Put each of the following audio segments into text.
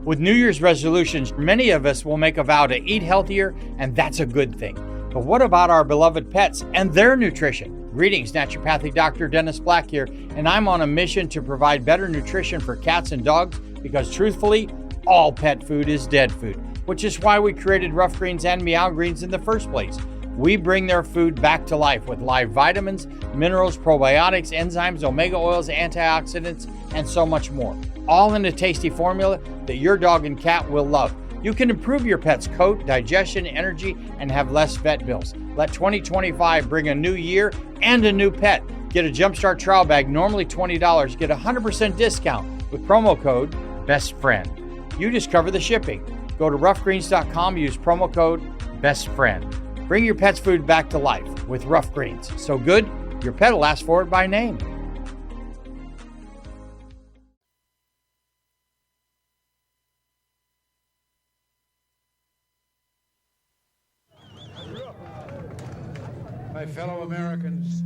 With New Year's resolutions, many of us will make a vow to eat healthier, and that's a good thing. But what about our beloved pets and their nutrition? Greetings, Naturopathic Dr. Dennis Black here, and I'm on a mission to provide better nutrition for cats and dogs because truthfully, all pet food is dead food, which is why we created Rough Greens and Meow Greens in the first place. We bring their food back to life with live vitamins, minerals, probiotics, enzymes, omega oils, antioxidants, and so much more. All in a tasty formula that your dog and cat will love. You can improve your pet's coat, digestion, energy, and have less vet bills. Let 2025 bring a new year and a new pet. Get a Jumpstart trial bag, normally $20. Get a 100% discount with promo code BESTFRIEND. You just cover the shipping. Go to roughgreens.com, use promo code BESTFRIEND. Bring your pet's food back to life with Rough Greens. So good, your pet will ask for it by name. My fellow Americans,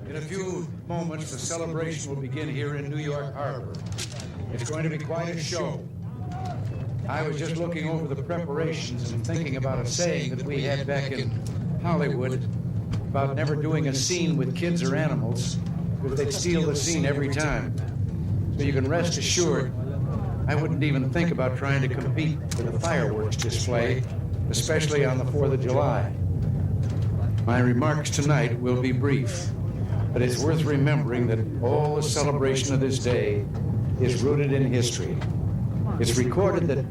in a few moments the celebration will begin here in New York Harbor. It's going to be quite a show. I was just looking over the preparations and thinking about a saying that we had back in Hollywood about never doing a scene with kids or animals because they'd steal the scene every time. So you can rest assured I wouldn't even think about trying to compete with a fireworks display, especially on the 4th of July. My remarks tonight will be brief, but it's worth remembering that all the celebration of this day is rooted in history. It's recorded that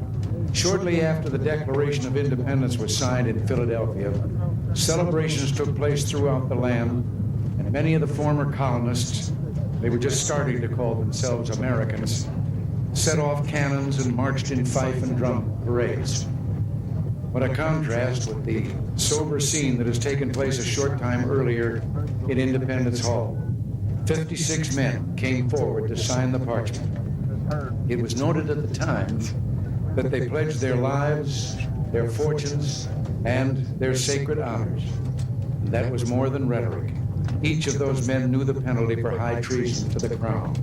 shortly after the Declaration of Independence was signed in Philadelphia, celebrations took place throughout the land, and many of the former colonists, they were just starting to call themselves Americans, set off cannons and marched in fife and drum parades. What a contrast with the sober scene that has taken place a short time earlier in Independence Hall. 56 men came forward to sign the parchment. It was noted at the time that they pledged their lives, their fortunes, and their sacred honors. And that was more than rhetoric. Each of those men knew the penalty for high treason to the crown.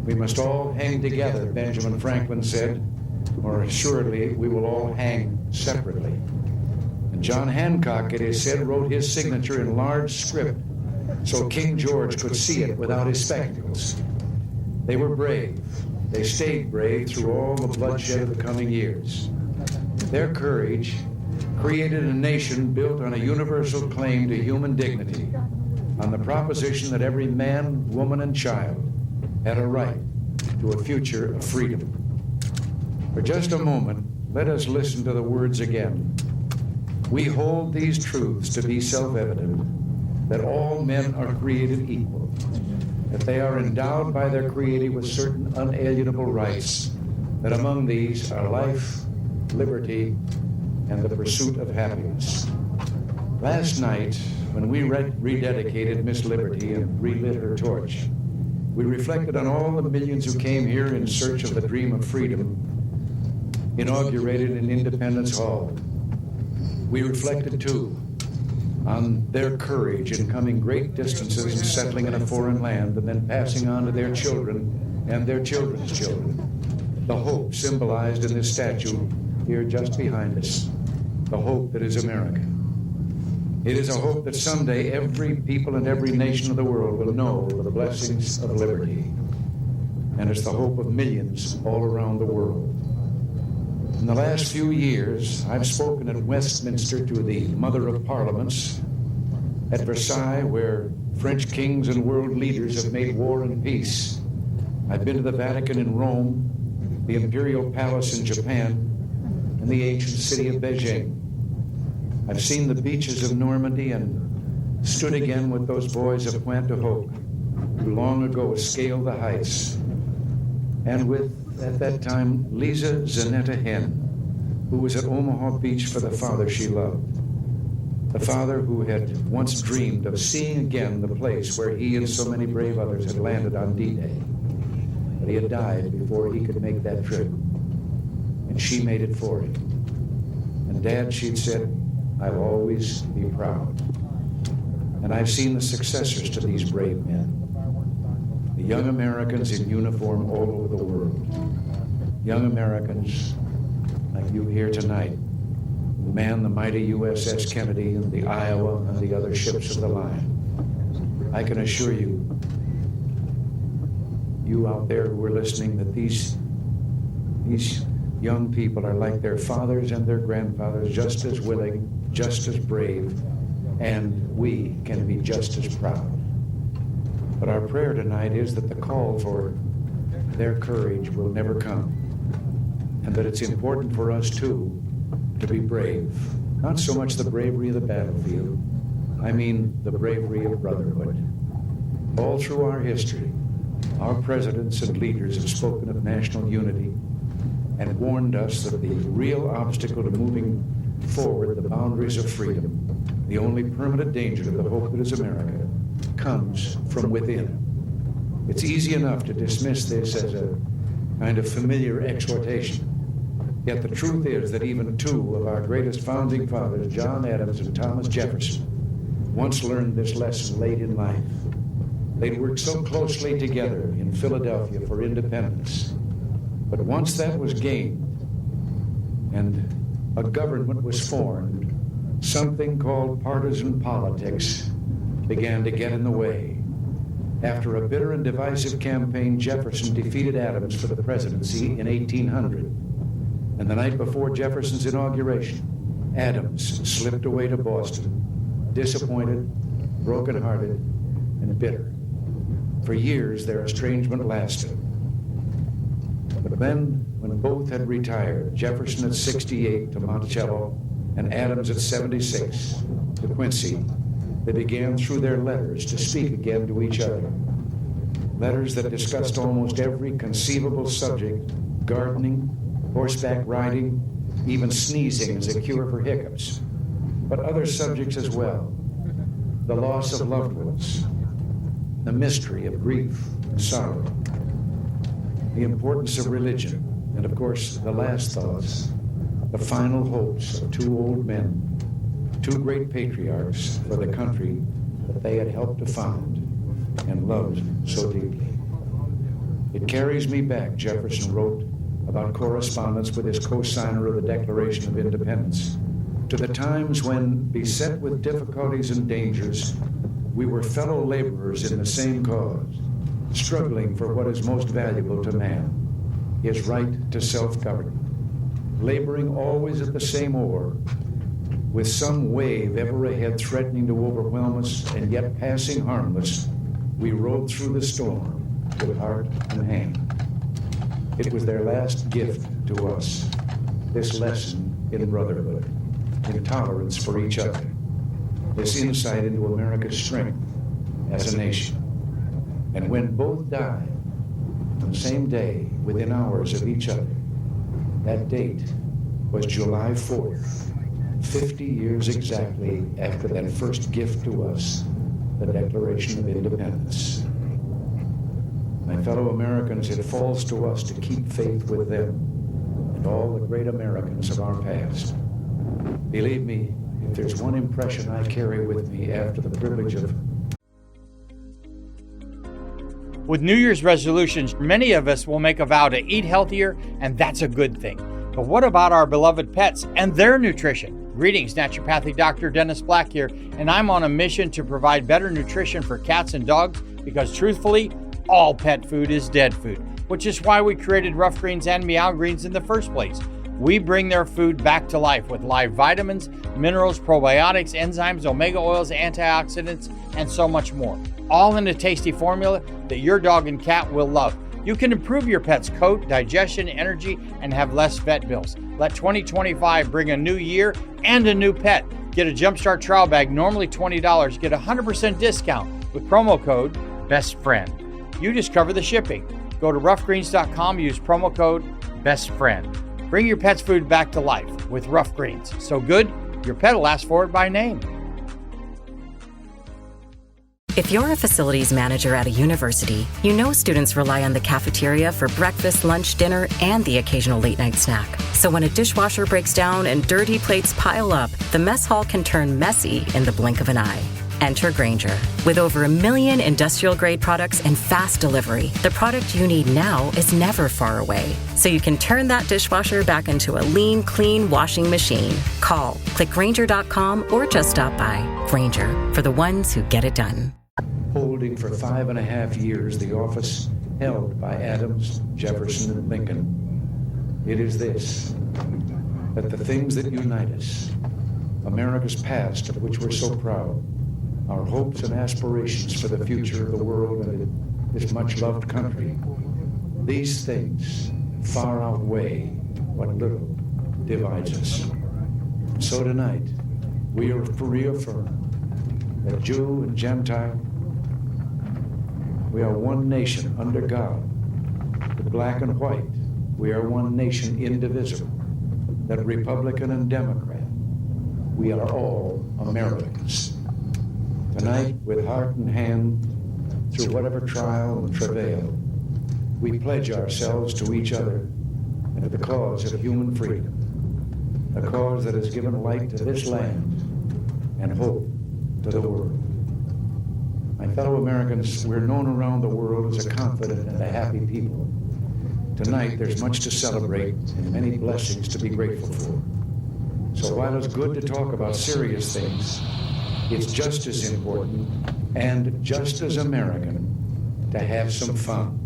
We must all hang together, Benjamin Franklin said, or assuredly we will all hang separately. And John Hancock, it is said, wrote his signature in large script so King George could see it without his spectacles. They were brave. They stayed brave through all the bloodshed of the coming years. Their courage created a nation built on a universal claim to human dignity, on the proposition that every man, woman, and child had a right to a future of freedom. For just a moment, let us listen to the words again. We hold these truths to be self-evident, that all men are created equal, that they are endowed by their Creator with certain unalienable rights, that among these are life, liberty, and the pursuit of happiness. Last night, when we rededicated Miss Liberty and relit her torch, we reflected on all the millions who came here in search of the dream of freedom, inaugurated in Independence Hall. We reflected, too, on their courage in coming great distances and settling in a foreign land and then passing on to their children and their children's children. The hope symbolized in this statue here just behind us, the hope that is America. It is a hope that someday every people and every nation of the world will know the blessings of liberty. And it's the hope of millions all around the world. In the last few years, I've spoken at Westminster to the Mother of Parliaments, at Versailles, where French kings and world leaders have made war and peace. I've been to the Vatican in Rome, the Imperial Palace in Japan, and the ancient city of Beijing. I've seen the beaches of Normandy and stood again with those boys of Pointe du Hoc who long ago scaled the heights, and with, at that time, Lisa Zanetta Hen, who was at Omaha Beach for the father she loved, the father who had once dreamed of seeing again the place where he and so many brave others had landed on D-Day. But he had died before he could make that trip, and she made it for him. And Dad, she'd said, I'll always be proud. And I've seen the successors to these brave men, the young Americans in uniform all over the world. young Americans like you here tonight who man the mighty USS Kennedy and the Iowa and the other ships of the line. I can assure you, you out there who are listening, that these young people are like their fathers and their grandfathers, just as willing, just as brave, and we can be just as proud. But our prayer tonight is that the call for their courage will never come, and that it's important for us too to be brave. Not so much the bravery of the battlefield, I mean the bravery of brotherhood. All through our history, our presidents and leaders have spoken of national unity and warned us that the real obstacle to moving forward the boundaries of freedom, the only permanent danger to the hope that is America, comes from within. It's easy enough to dismiss this as a kind of familiar exhortation. Yet the truth is that even two of our greatest founding fathers, John Adams and Thomas Jefferson, once learned this lesson late in life. They'd worked so closely together in Philadelphia for independence. But once that was gained and a government was formed, something called partisan politics began to get in the way. After a bitter and divisive campaign, Jefferson defeated Adams for the presidency in 1800. And the night before Jefferson's inauguration, Adams slipped away to Boston, disappointed, brokenhearted, and bitter. For years, their estrangement lasted. But then, when both had retired, Jefferson at 68 to Monticello and Adams at 76 to Quincy, they began through their letters to speak again to each other. Letters that discussed almost every conceivable subject: gardening, horseback riding, even sneezing as a cure for hiccups. But other subjects as well: the loss of loved ones, the mystery of grief and sorrow, the importance of religion, and of course, the last thoughts, the final hopes of two old men, two great patriarchs for the country that they had helped to found and loved so deeply. It carries me back, Jefferson wrote about correspondence with his co-signer of the Declaration of Independence, to the times when, beset with difficulties and dangers, we were fellow laborers in the same cause, struggling for what is most valuable to man, his right to self-government, laboring always at the same oar, with some wave ever ahead threatening to overwhelm us, and yet passing harmless, we rode through the storm with heart and hand. It was their last gift to us, this lesson in brotherhood, in tolerance for each other, this insight into America's strength as a nation. And when both died on the same day, within hours of each other, that date was July 4th, 50 years exactly after that first gift to us, the Declaration of Independence. My fellow Americans, it falls to us to keep faith with them and all the great Americans of our past. Believe me, if there's one impression I carry with me after the privilege of... With New Year's resolutions, many of us will make a vow to eat healthier, and that's a good thing. But what about our beloved pets and their nutrition? Greetings, naturopathic Dr. Dennis Black here, and I'm on a mission to provide better nutrition for cats and dogs because, truthfully, all pet food is dead food, which is why we created Rough Greens and Meow Greens in the first place. We bring their food back to life with live vitamins, minerals, probiotics, enzymes, omega oils, antioxidants, and so much more, all in a tasty formula that your dog and cat will love. You can improve your pet's coat, digestion, energy, and have less vet bills. Let 2025 bring a new year and a new pet. Get a Jumpstart trial bag, normally $20. Get a 100% discount with promo code BESTFRIEND. You just cover the shipping. Go to roughgreens.com, use promo code BESTFRIEND. Bring your pet's food back to life with Rough Greens. So good, your pet will ask for it by name. If you're a facilities manager at a university, you know students rely on the cafeteria for breakfast, lunch, dinner, and the occasional late-night snack. So when a dishwasher breaks down and dirty plates pile up, the mess hall can turn messy in the blink of an eye. Enter Grainger. With over 1 million industrial-grade products and fast delivery, the product you need now is never far away. So you can turn that dishwasher back into a lean, clean washing machine. Call, click Grainger.com, or just stop by. Grainger, for the ones who get it done. Holding for 5.5 years the office held by Adams, Jefferson, and Lincoln. It is this, that the things that unite us, America's past of which we're so proud, our hopes and aspirations for the future of the world and this much-loved country, these things far outweigh what little divides us. So tonight, we reaffirm that Jew and Gentile, we are one nation under God. The black and white, we are one nation indivisible. That Republican and Democrat, we are all Americans. Tonight, with heart and hand, through whatever trial and travail, we pledge ourselves to each other and to the cause of human freedom, a cause that has given light to this land and hope to the world. My fellow Americans, we're known around the world as a confident and a happy people. Tonight, there's much to celebrate and many blessings to be grateful for. So while it's good to talk about serious things, it's just as important and just as American to have some fun.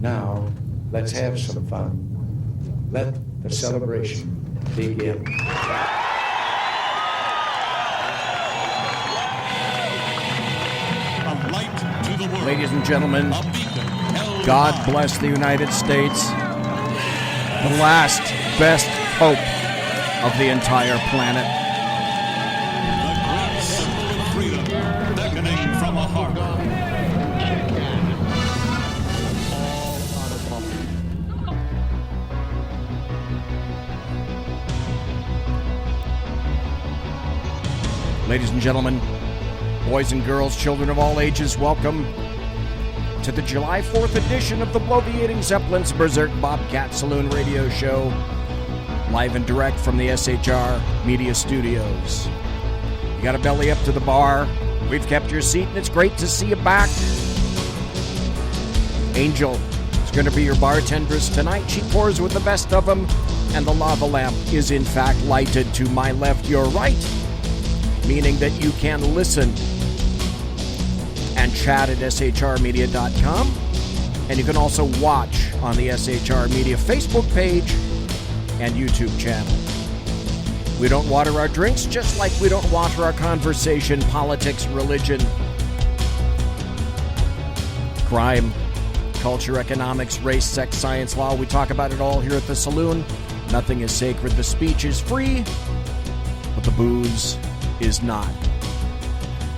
Now, let's have some fun. Let the celebration begin. Ladies and gentlemen, God bless the United States, the last best hope of the entire planet. The great symbol of freedom beckoning from a harbor. Ladies and gentlemen, boys and girls, children of all ages, welcome to the July 4th edition of the Bloviating Zeppelin's Berserk Bobcat Saloon radio show, live and direct from the SHR Media studios. You got a belly up to the bar, we've kept your seat, and it's great to see you back. Angel is going to be your bartendress tonight. She pours with the best of them, and the lava lamp is in fact lighted to my left, your right, meaning that you can listen and chat at shrmedia.com, and you can also watch on the SHR Media Facebook page and YouTube channel. We don't water our drinks, just like we don't water our conversation, politics, religion, crime, culture, economics, race, sex, science, law. We talk about it all here at the saloon. Nothing is sacred. The speech is free, but the booze is not.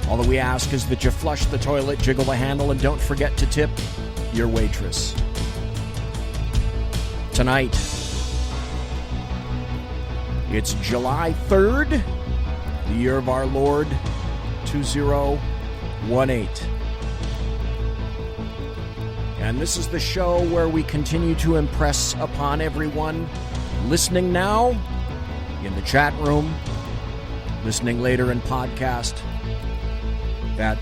All that we ask is that you flush the toilet, jiggle the handle, and don't forget to tip your waitress. Tonight, it's July 3rd, the year of our Lord, 2018. And this is the show where we continue to impress upon everyone listening now in the chat room, listening later in podcast, that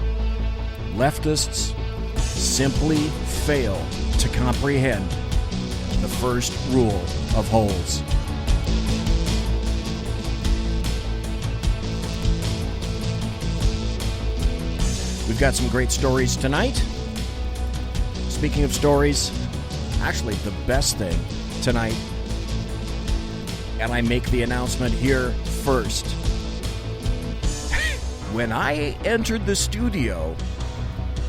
leftists simply fail to comprehend the first rule of holes. We've got some great stories tonight. Speaking of stories, actually the best thing tonight, and I make the announcement here first. When I entered the studio,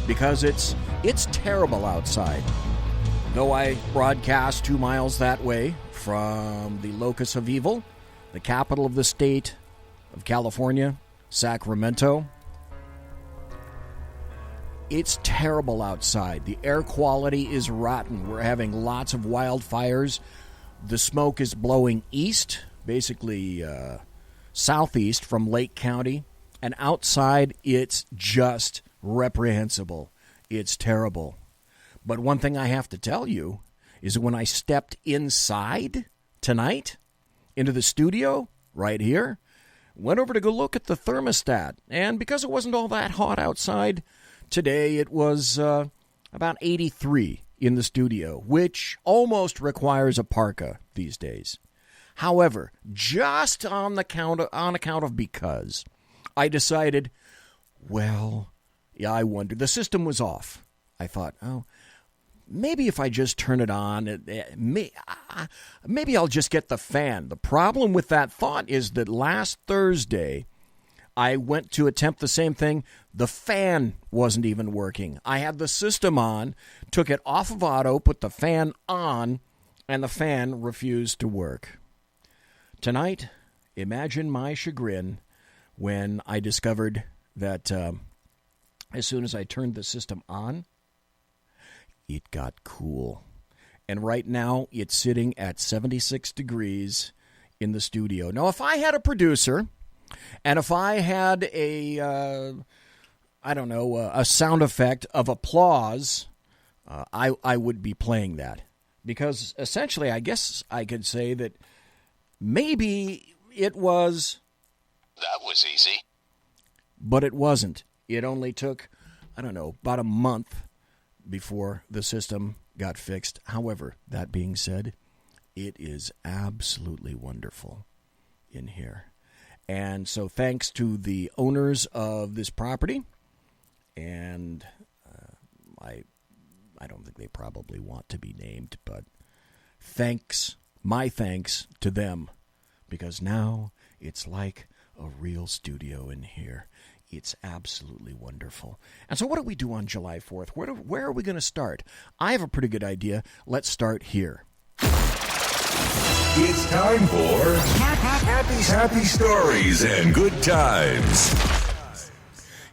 because it's terrible outside, though I broadcast 2 miles that way from the locus of evil, the capital of the state of California, Sacramento, it's terrible outside. The air quality is rotten. We're having lots of wildfires. The smoke is blowing east, basically southeast from Lake County. And outside, it's just reprehensible. It's terrible. But one thing I have to tell you is that when I stepped inside tonight into the studio right here, went over to go look at the thermostat. And because it wasn't all that hot outside, today it was about 83 in the studio, which almost requires a parka these days. However, just on account of because, I decided, I wondered. The system was off. I thought, maybe if I just turn it on, maybe I'll just get the fan. The problem with that thought is that last Thursday, I went to attempt the same thing. The fan wasn't even working. I had the system on, took it off of auto, put the fan on, and the fan refused to work. Tonight, imagine my chagrin when I discovered that as soon as I turned the system on, it got cool. And right now, it's sitting at 76 degrees in the studio. Now, if I had a producer, and if I had a sound effect of applause, I would be playing that. Because essentially, I guess I could say that maybe it was... That was easy. But it wasn't. It only took, about a month before the system got fixed. However, that being said, it is absolutely wonderful in here. And so thanks to the owners of this property, and I don't think they probably want to be named, but my thanks to them, because now it's like a real studio in here. It's absolutely wonderful. And so what do we do on July 4th? Where are we going to start? I have a pretty good idea. Let's start here. It's time for happy stories and good times.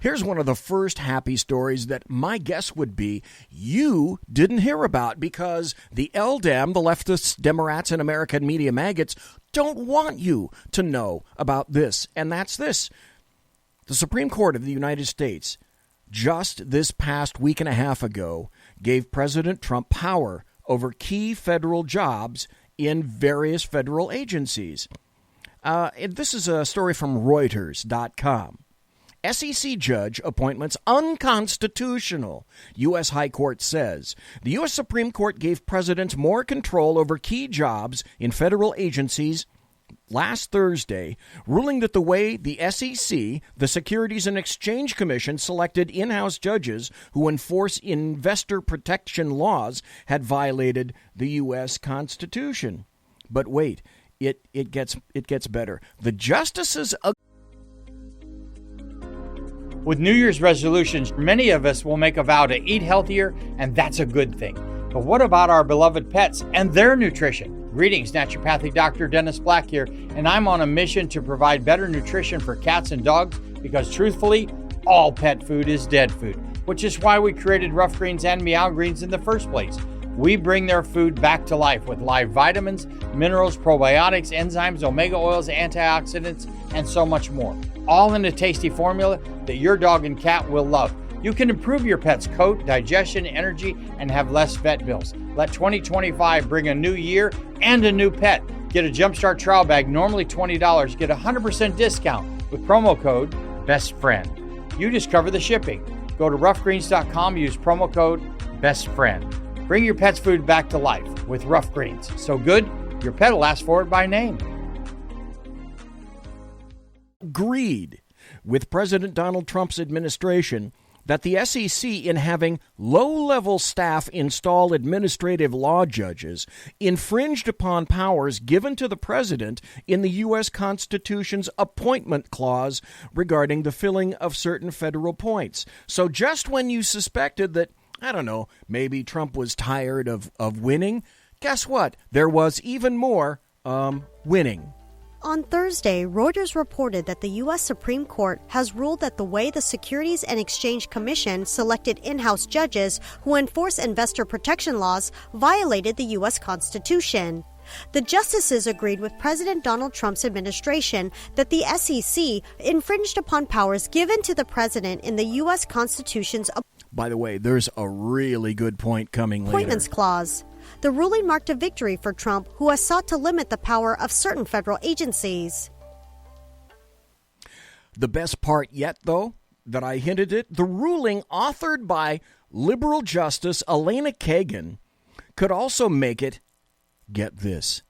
Here's one of the first happy stories that my guess would be you didn't hear about because the LDEM, the Leftists, Democrats, and American media maggots don't want you to know about this. And that's this. The Supreme Court of the United States just this past week and a half ago gave President Trump power over key federal jobs in various federal agencies. This is a story from Reuters.com. SEC judge appointments unconstitutional, U.S. High Court says. The U.S. Supreme Court gave presidents more control over key jobs in federal agencies last Thursday, ruling that the way the SEC, the Securities and Exchange Commission, selected in-house judges who enforce investor protection laws had violated the U.S. Constitution. But wait, it gets better. The justices... With New Year's resolutions, many of us will make a vow to eat healthier, and that's a good thing. But what about our beloved pets and their nutrition? Greetings, naturopathic Dr. Dennis Black here, and I'm on a mission to provide better nutrition for cats and dogs because truthfully, all pet food is dead food, which is why we created Rough Greens and Meow Greens in the first place. We bring their food back to life with live vitamins, minerals, probiotics, enzymes, omega oils, antioxidants, and so much more. All in a tasty formula that your dog and cat will love. You can improve your pet's coat, digestion, energy, and have less vet bills. Let 2025 bring a new year and a new pet. Get a Jumpstart trial bag, normally $20. Get a 100% discount with promo code BESTFRIEND. You just cover the shipping. Go to roughgreens.com, use promo code BESTFRIEND. Bring your pet's food back to life with Rough Greens. So good, your pet will ask for it by name. Agreed with President Donald Trump's administration that the SEC, in having low-level staff install administrative law judges, infringed upon powers given to the president in the U.S. Constitution's appointment clause regarding the filling of certain federal points. So just when you suspected that, maybe Trump was tired of winning, guess what? There was even more winning. On Thursday, Reuters reported that the U.S. Supreme Court has ruled that the way the Securities and Exchange Commission selected in-house judges who enforce investor protection laws violated the U.S. Constitution. The justices agreed with President Donald Trump's administration that the SEC infringed upon powers given to the president in the U.S. Constitution's By the way, there's a really good point coming later. Appointments Clause. The ruling marked a victory for Trump, who has sought to limit the power of certain federal agencies. The best part yet, though, that I hinted at, the ruling authored by liberal Justice Elena Kagan could also make it, get this,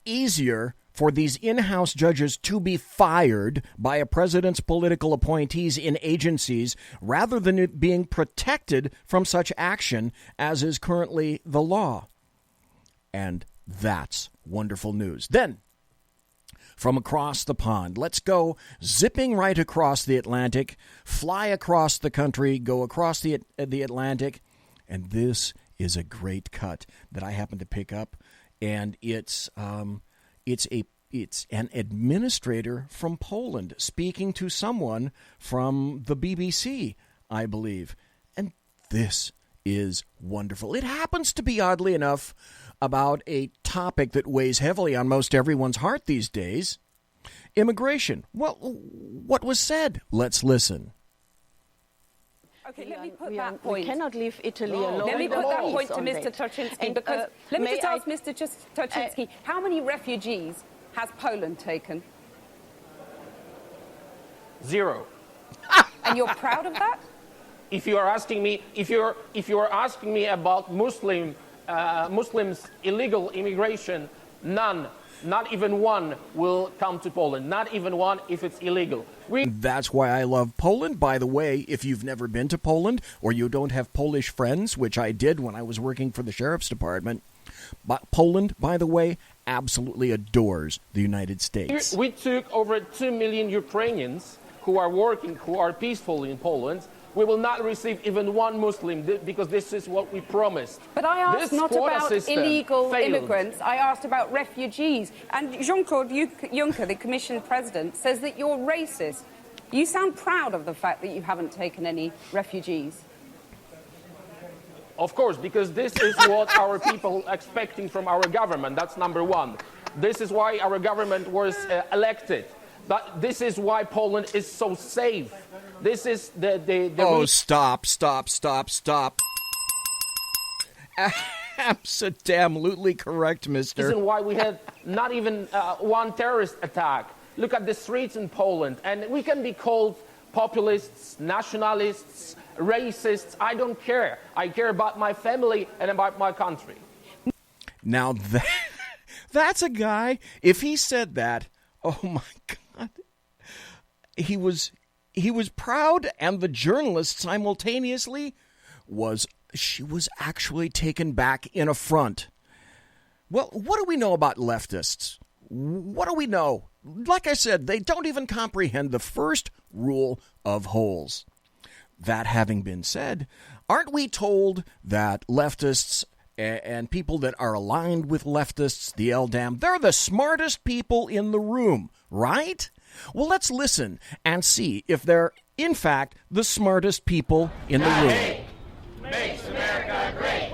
easier for these in-house judges to be fired by a president's political appointees in agencies rather than it being protected from such action as is currently the law. And that's wonderful news. Then, from across the pond, let's go zipping right across the Atlantic, fly across the country, go across the Atlantic, and this is a great cut that I happened to pick up, and it's an administrator from Poland speaking to someone from the BBC, I believe, and this is wonderful. It happens to be, oddly enough, about a topic that weighs heavily on most everyone's heart these days, immigration. Well, what was said? Let's listen. Okay, let me put that point. We cannot leave Italy alone. Let me put that point to Mr. Tuczynski, because let me just ask Mr. Tuczynski, how many refugees has Poland taken? 0. And you're proud of that? If you are asking me, if you are asking me about Muslims' illegal immigration, none, not even one, will come to Poland. Not even one if it's illegal. That's why I love Poland. By the way, if you've never been to Poland or you don't have Polish friends, which I did when I was working for the sheriff's department, but Poland, by the way, absolutely adores the United States. We took over 2 million Ukrainians who are working, who are peaceful in Poland. We will not receive even one Muslim because this is what we promised. But I asked not about illegal immigrants. I asked about refugees. And Jean-Claude Juncker, the Commission President, says that you're racist. You sound proud of the fact that you haven't taken any refugees. Of course, because this is what our people are expecting from our government. That's number one. This is why our government was elected. But this is why Poland is so safe. This is the Oh, stop. Absolutely correct, mister. Reason why we had not even one terrorist attack. Look at the streets in Poland, and we can be called populists, nationalists, racists. I don't care. I care about my family and about my country. Now that's a guy. If he said that, oh my God, he was proud, and the journalist simultaneously was actually taken back in affront. Well, what do we know about leftists? What do we know? Like I said, they don't even comprehend the first rule of holes. That having been said, aren't we told that leftists and people that are aligned with leftists, the LDAM, they're the smartest people in the room, right? Well, let's listen and see if they're, in fact, the smartest people in the room. Makes America great.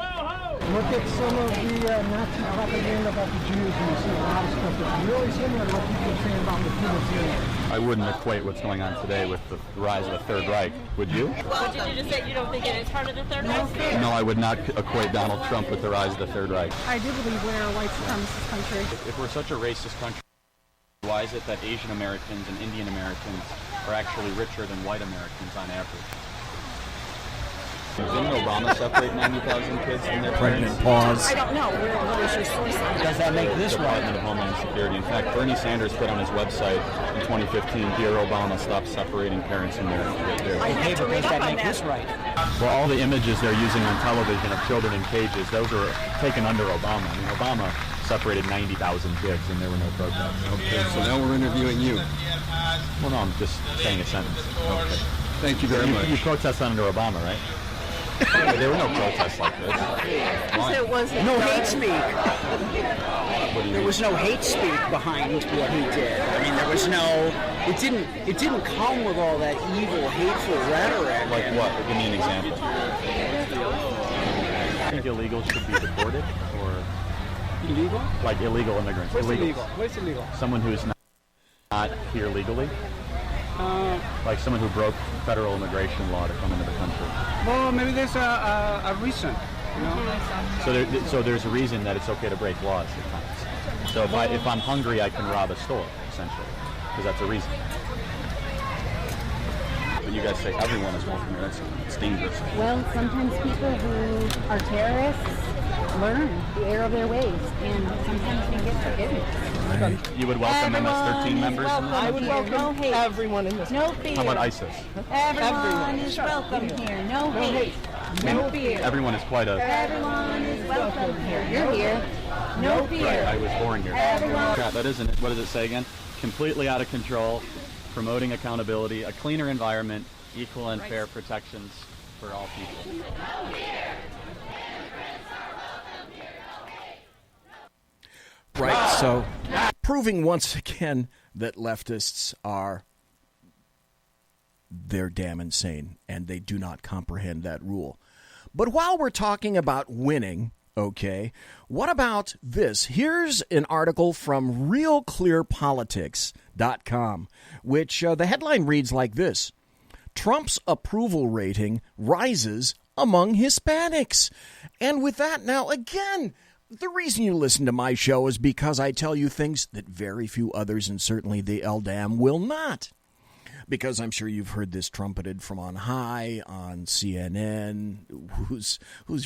Look at some of the Nazi propaganda about the Jews, and you see a lot of stuff that's really similar to what people are saying about the Palestinians. I wouldn't equate what's going on today with the rise of the Third Reich, would you? What did you just say? You don't think it is part of the Third Reich? No, I would not equate Donald Trump with the rise of the Third Reich. I do believe we're a white supremacist country. If we're such a racist country, why is it that Asian Americans and Indian Americans are actually richer than white Americans on average? Didn't Obama separate 90,000 kids from their pregnant pause? I don't know. What is your source on that? Does that make this right? Department of Homeland Security. In fact, Bernie Sanders put on his website in 2015, "Dear Obama, stop separating parents in their I hate to does that make this right? Well, all the images they're using on television of children in cages, those were taken under Obama. I mean, Obama separated 90,000 kids and there were no protests. Okay, so now we're interviewing you. Well, no, I'm just saying a sentence. Okay. Thank you very much. You protested under Obama, right? Yeah, there were no protests like this. There wasn't. No hate speak. There was no hate speak behind what he did. I mean, there was no. It didn't come with all that evil, hateful rhetoric. Like what? Give me an example. I think illegals should be deported, or illegal? Like illegal immigrants. What's illegals. illegal? What's illegal? Someone who's not here legally. Like someone who broke federal immigration law to come into the country. Well, maybe there's a reason. You know? So there's a reason that it's okay to break laws at times. So if I'm hungry, I can rob a store, essentially, because that's a reason. But you guys say everyone is welcome here. That's dangerous. Well, sometimes people who are terrorists learn the error of their ways, and sometimes they get forgiveness. You would welcome them as 13 members? I would welcome everyone in this. No fear. How about ISIS? Everyone is welcome here. No hate. No fear. Everyone is quite a... Everyone is welcome here. You're here. No fear. Right, I was born here. Everyone. That isn't it. What does it say again? Completely out of control, promoting accountability, a cleaner environment, equal and fair protections for all people. Right, so proving once again that leftists they're damn insane, and they do not comprehend that rule. But while we're talking about winning, okay, what about this? Here's an article from realclearpolitics.com, which the headline reads like this: Trump's approval rating rises among Hispanics. And with that, now again, the reason you listen to my show is because I tell you things that very few others, and certainly the LDAM, will not. Because I'm sure you've heard this trumpeted from on high on CNN, whose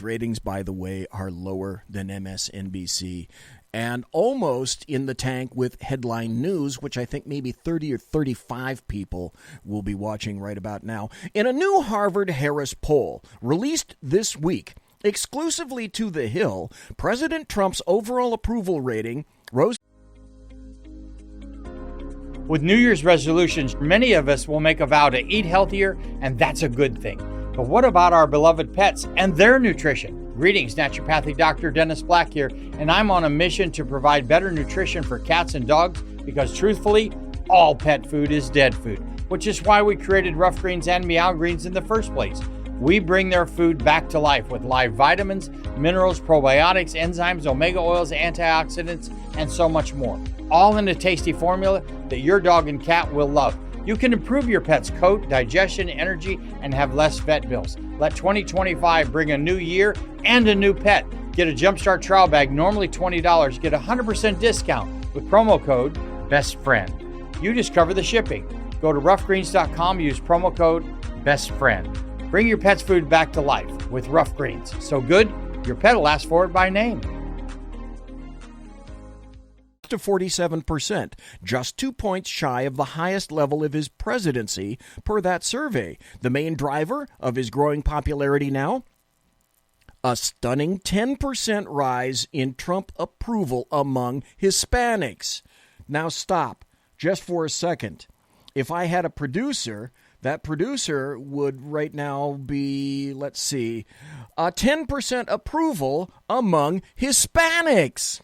ratings, by the way, are lower than MSNBC, and almost in the tank with headline news, which I think maybe 30 or 35 people will be watching right about now. In a new Harvard-Harris poll released this week, exclusively to The Hill, President Trump's overall approval rating rose. With New Year's resolutions, many of us will make a vow to eat healthier, and that's a good thing. But what about our beloved pets and their nutrition? Greetings, Naturopathic Dr. Dennis Black here, and I'm on a mission to provide better nutrition for cats and dogs because, truthfully, all pet food is dead food, which is why we created Rough Greens and Meow Greens in the first place. We bring their food back to life with live vitamins, minerals, probiotics, enzymes, omega oils, antioxidants, and so much more. All in a tasty formula that your dog and cat will love. You can improve your pet's coat, digestion, energy, and have less vet bills. Let 2025 bring a new year and a new pet. Get a Jumpstart trial bag, normally $20. Get a 100% discount with promo code BESTFRIEND. You just cover the shipping. Go to roughgreens.com, use promo code BESTFRIEND. Bring your pet's food back to life with Rough Greens. So good, your pet will ask for it by name. To 47%, just 2 points shy of the highest level of his presidency per that survey. The main driver of his growing popularity now? A stunning 10% rise in Trump approval among Hispanics. Now stop, just for a second. If I had a producer, that producer would right now be, let's see, a 10% approval among Hispanics.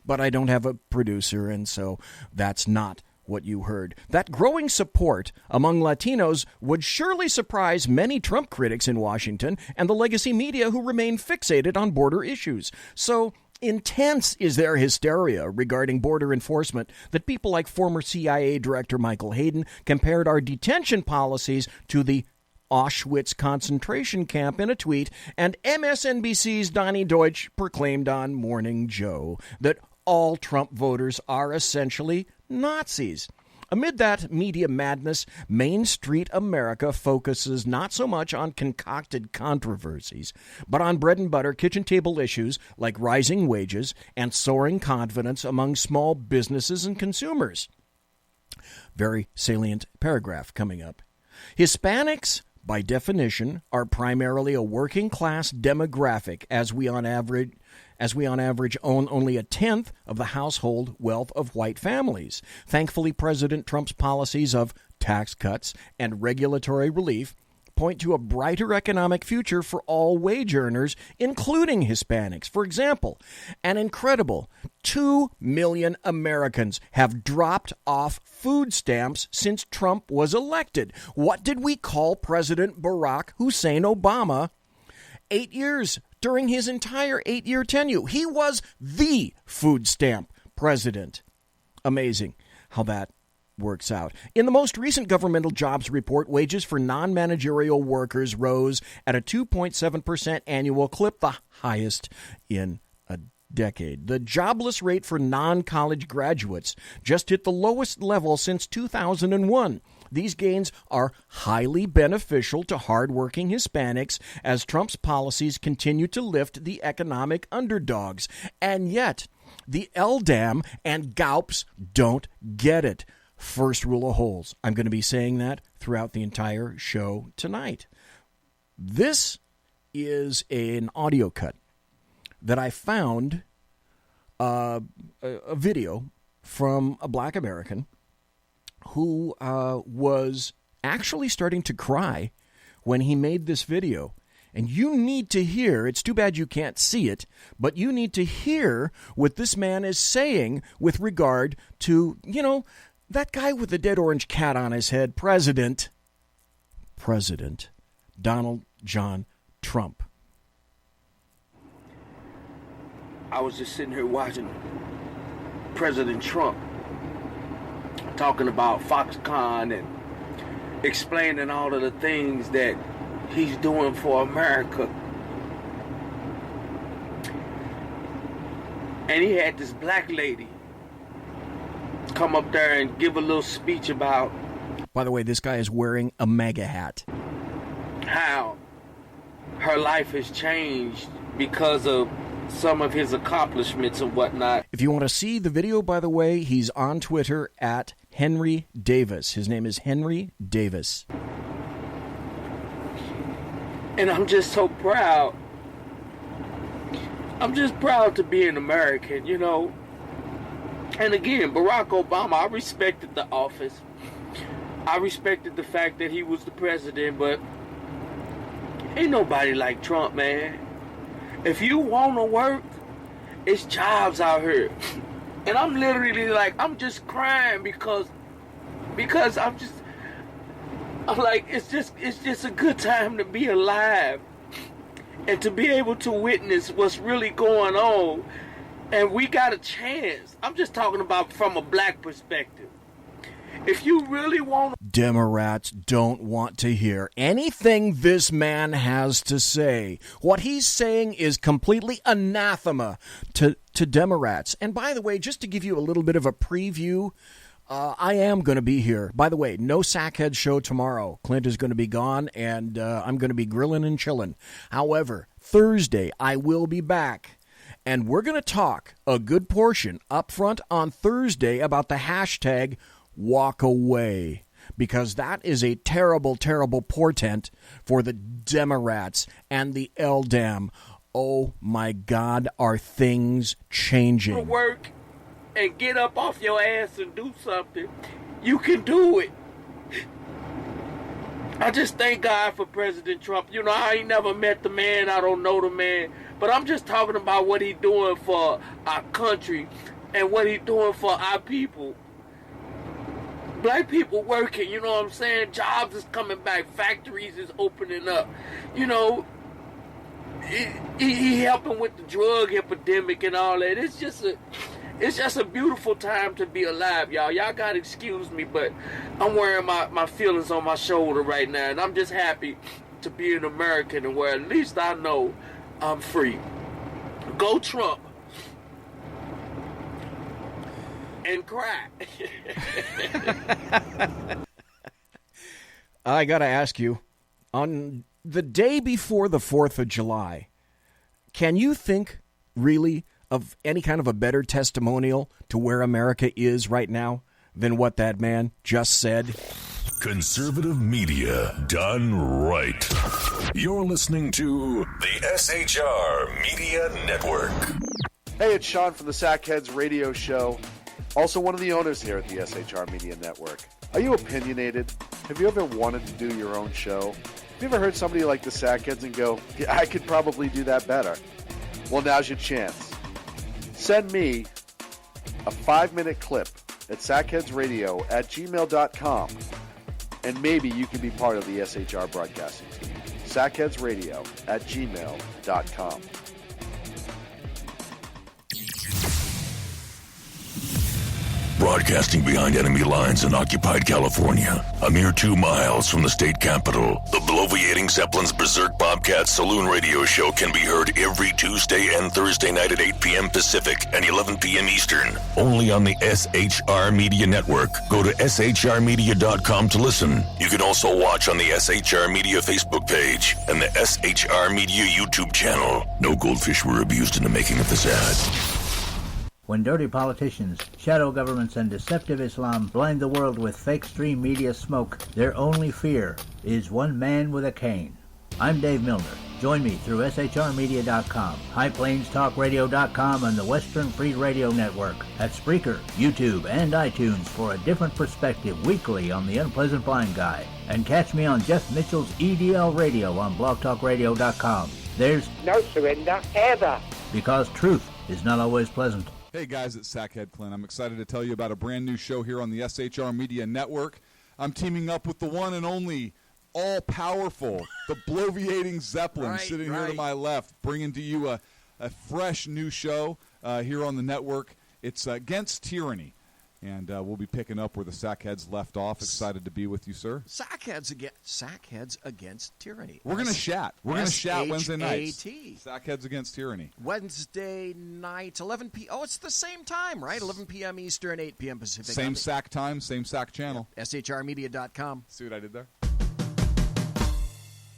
But I don't have a producer, and so that's not what you heard. That growing support among Latinos would surely surprise many Trump critics in Washington and the legacy media who remain fixated on border issues. So intense is their hysteria regarding border enforcement that people like former CIA Director Michael Hayden compared our detention policies to the Auschwitz concentration camp in a tweet, and MSNBC's Donnie Deutsch proclaimed on Morning Joe that all Trump voters are essentially Nazis. Amid that media madness, Main Street America focuses not so much on concocted controversies, but on bread and butter kitchen table issues like rising wages and soaring confidence among small businesses and consumers. Very salient paragraph coming up. Hispanics, by definition, are primarily a working class demographic, as we on average own only a tenth of the household wealth of white families. Thankfully, President Trump's policies of tax cuts and regulatory relief point to a brighter economic future for all wage earners, including Hispanics. For example, an incredible 2 million Americans have dropped off food stamps since Trump was elected. What did we call President Barack Hussein Obama? 8 years during his entire 8-year tenure. He was the food stamp president. Amazing how that works out. In the most recent governmental jobs report, wages for non-managerial workers rose at a 2.7% annual clip, the highest in a decade. The jobless rate for non-college graduates just hit the lowest level since 2001. These gains are highly beneficial to hardworking Hispanics as Trump's policies continue to lift the economic underdogs. And yet, the LDAM and GAUPs don't get it. First rule of holes. I'm going to be saying that throughout the entire show tonight. This is an audio cut that I found, a video from a black American who was actually starting to cry when he made this video. And you need to hear, it's too bad you can't see it, but you need to hear what this man is saying with regard to, that guy with the dead orange cat on his head, President Donald John Trump. I was just sitting here watching President Trump talking about Foxconn and explaining all of the things that he's doing for America. And he had this black lady come up there and give a little speech about... By the way, this guy is wearing a MAGA hat. How her life has changed because of some of his accomplishments and whatnot. If you want to see the video, by the way, he's on Twitter at Henry Davis. His name is Henry Davis. And I'm just so proud. I'm just proud to be an American, And again, Barack Obama, I respected the office. I respected the fact that he was the president, but ain't nobody like Trump, man. If you want to work, it's jobs out here. And I'm literally I'm just crying because I'm like, it's just a good time to be alive and to be able to witness what's really going on. And we got a chance. I'm just talking about from a black perspective. If you really want... Democrats don't want to hear anything this man has to say. What he's saying is completely anathema to Democrats. And by the way, just to give you a little bit of a preview, I am going to be here. By the way, no Sackhead show tomorrow. Clint is going to be gone, and I'm going to be grilling and chilling. However, Thursday, I will be back. And we're going to talk a good portion up front on Thursday about the hashtag walk away, because that is a terrible, terrible portent for the Democrats and the LDAM. Oh my God, are things changing? Work and get up off your ass and do something. You can do it. I just thank God for President Trump. I ain't never met the man. I don't know the man. But I'm just talking about what he's doing for our country and what he's doing for our people. Black people working, you know what I'm saying? Jobs is coming back. Factories is opening up. He helping with the drug epidemic and all that. It's just a beautiful time to be alive, y'all. Y'all got to excuse me, but I'm wearing my feelings on my shoulder right now, and I'm just happy to be an American and where at least I know I'm free. Go Trump. And cry. I got to ask you, on the day before the 4th of July, can you think really of any kind of a better testimonial to where America is right now than what that man just said? Conservative media done right. You're listening to the SHR Media Network. Hey, it's Sean from the Sackheads Radio Show. Also one of the owners here at the SHR Media Network. Are you opinionated? Have you ever wanted to do your own show? Have you ever heard somebody like the Sackheads and go, yeah, I could probably do that better? Well, now's your chance. Send me a 5-minute clip at sackheadsradio@gmail.com, and maybe you can be part of the SHR broadcasting team. sackheadsradio@gmail.com. Broadcasting behind enemy lines in occupied California, a mere 2 miles from the state capital, the bloviating Zeppelin's Berserk Bobcat Saloon radio show can be heard every Tuesday and Thursday night at 8 p.m. Pacific and 11 p.m. Eastern, only on the SHR Media Network. Go to shrmedia.com to listen. You can also watch on the SHR Media Facebook page and the SHR Media YouTube channel. No goldfish were abused in the making of this ad. When dirty politicians, shadow governments, and deceptive Islam blind the world with fake stream media smoke, their only fear is one man with a cane. I'm Dave Milner. Join me through shrmedia.com, highplanestalkradio.com, and the Western Free Radio Network at Spreaker, YouTube, and iTunes for a different perspective weekly on the Unpleasant Blind Guy. And catch me on Jeff Mitchell's EDL Radio on blogtalkradio.com. There's no surrender ever, because truth is not always pleasant. Hey guys, it's Sackhead Clint. I'm excited to tell you about a brand new show here on the SHR Media Network. I'm teaming up with the one and only all-powerful, the bloviating Zeppelin, sitting here to my left, bringing to you a fresh new show here on the network. It's Against Tyranny. And we'll be picking up where the Sackheads left off. Excited to be with you, sir. Sackheads Against Tyranny. We're going to chat. We're going to chat Wednesday nights. Sackheads Against Tyranny. Wednesday night, 11 p.m. Oh, it's the same time, right? 11 p.m. Eastern, 8 p.m. Pacific. Same SAC time, same SAC channel. Yeah. SHRmedia.com. See what I did there?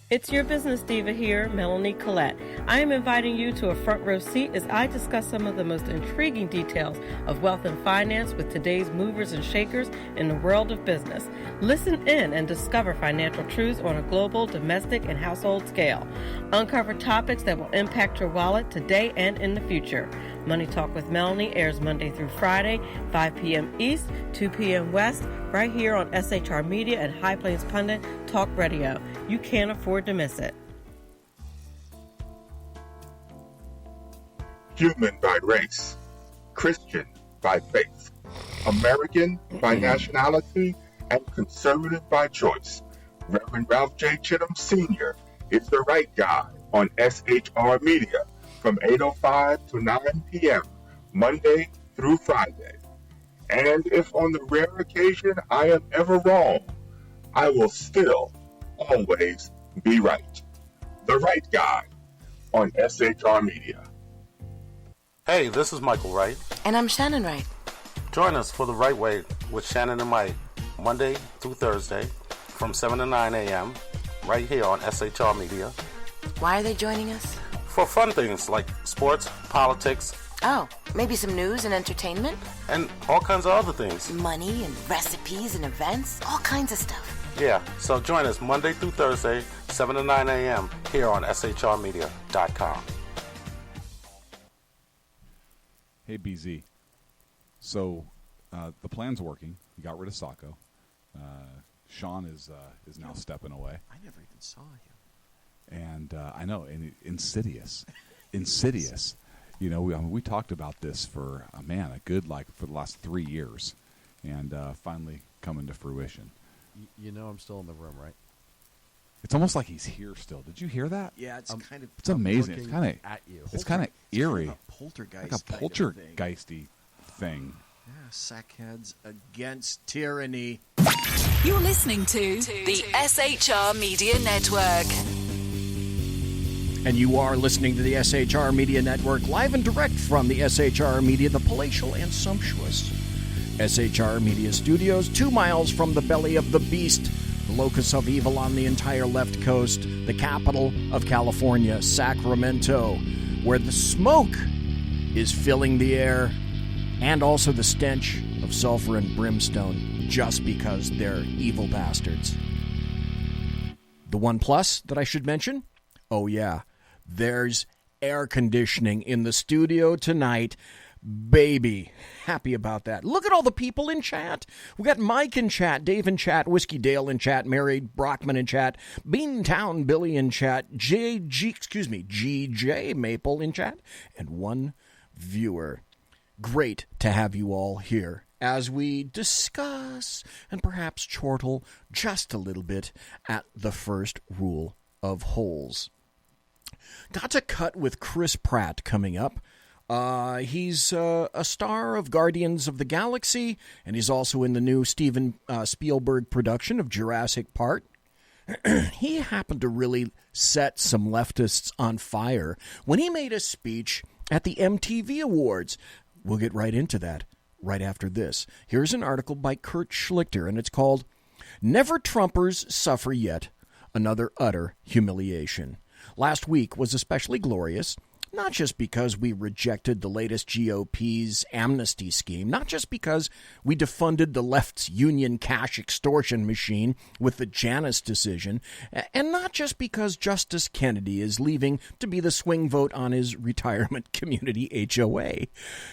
It's your business diva here, Melanie Collette. I am inviting you to a front row seat as I discuss some of the most intriguing details of wealth and finance with today's movers and shakers in the world of business. Listen in and discover financial truths on a global, domestic, and household scale. Uncover topics that will impact your wallet today and in the future. Money Talk with Melanie airs Monday through Friday, 5 p.m. East, 2 p.m. West, right here on SHR Media and High Plains Pundit Talk Radio. You can't afford to miss it. Human by race, Christian by faith, American by nationality, and conservative by choice. Reverend Ralph J. Chittum Sr. is the right guy on SHR Media from 8:05 to 9 p.m. Monday through Friday. And if on the rare occasion I am ever wrong, I will still always be right. The right guy on SHR Media. Hey, this is Michael Wright. And I'm Shannon Wright. Join us for The Right Way with Shannon and Mike, Monday through Thursday from 7 to 9 a.m. right here on SHR Media. Why are they joining us? For fun things like sports, politics. Oh, maybe some news and entertainment? And all kinds of other things. Money and recipes and events, all kinds of stuff. Yeah, so join us Monday through Thursday, 7 to 9 a.m. here on shrmedia.com. Hey, BZ. So the plan's working. You got rid of Sacco. Sean is now stepping away. I never even saw him. And I know, and insidious. You know, we talked about this for a good for the last 3 years, and finally coming to fruition. You know, I'm still in the room, right? It's almost like he's here still. Did you hear that? Yeah, it's kind of. It's amazing. It's kind of at you. It's kind of eerie. Kind of a poltergeist. Like a poltergeisty thing. Yeah, Sackheads Against Tyranny. You're listening to the SHR Media Network. And you are listening to the SHR Media Network, live and direct from the SHR Media, the palatial and sumptuous SHR Media Studios, 2 miles from the belly of the beast, the locus of evil on the entire left coast, the capital of California, Sacramento, where the smoke is filling the air, and also the stench of sulfur and brimstone, just because they're evil bastards. The one plus that I should mention? Oh yeah, there's air conditioning in the studio tonight. Baby, happy about that. Look at all the people in chat. We got Mike in chat, Dave in chat, Whiskey Dale in chat, Mary Brockman in chat, Beantown Billy in chat, GJ Maple in chat, and one viewer. Great to have you all here as we discuss and perhaps chortle just a little bit at the first rule of holes. Got to cut with Chris Pratt coming up He's a star of Guardians of the Galaxy, and he's also in the new Steven Spielberg production of Jurassic Park. He happened to really set some leftists on fire when he made a speech at the MTV Awards. We'll get right into that right after this. Here's an article by Kurt Schlichter, and it's called "Never Trumpers Suffer Yet, Another Utter Humiliation." Last week was especially glorious, not just because we rejected the latest GOP's amnesty scheme, not just because we defunded the left's union cash extortion machine with the Janus decision, and not just because Justice Kennedy is leaving to be the swing vote on his retirement community HOA.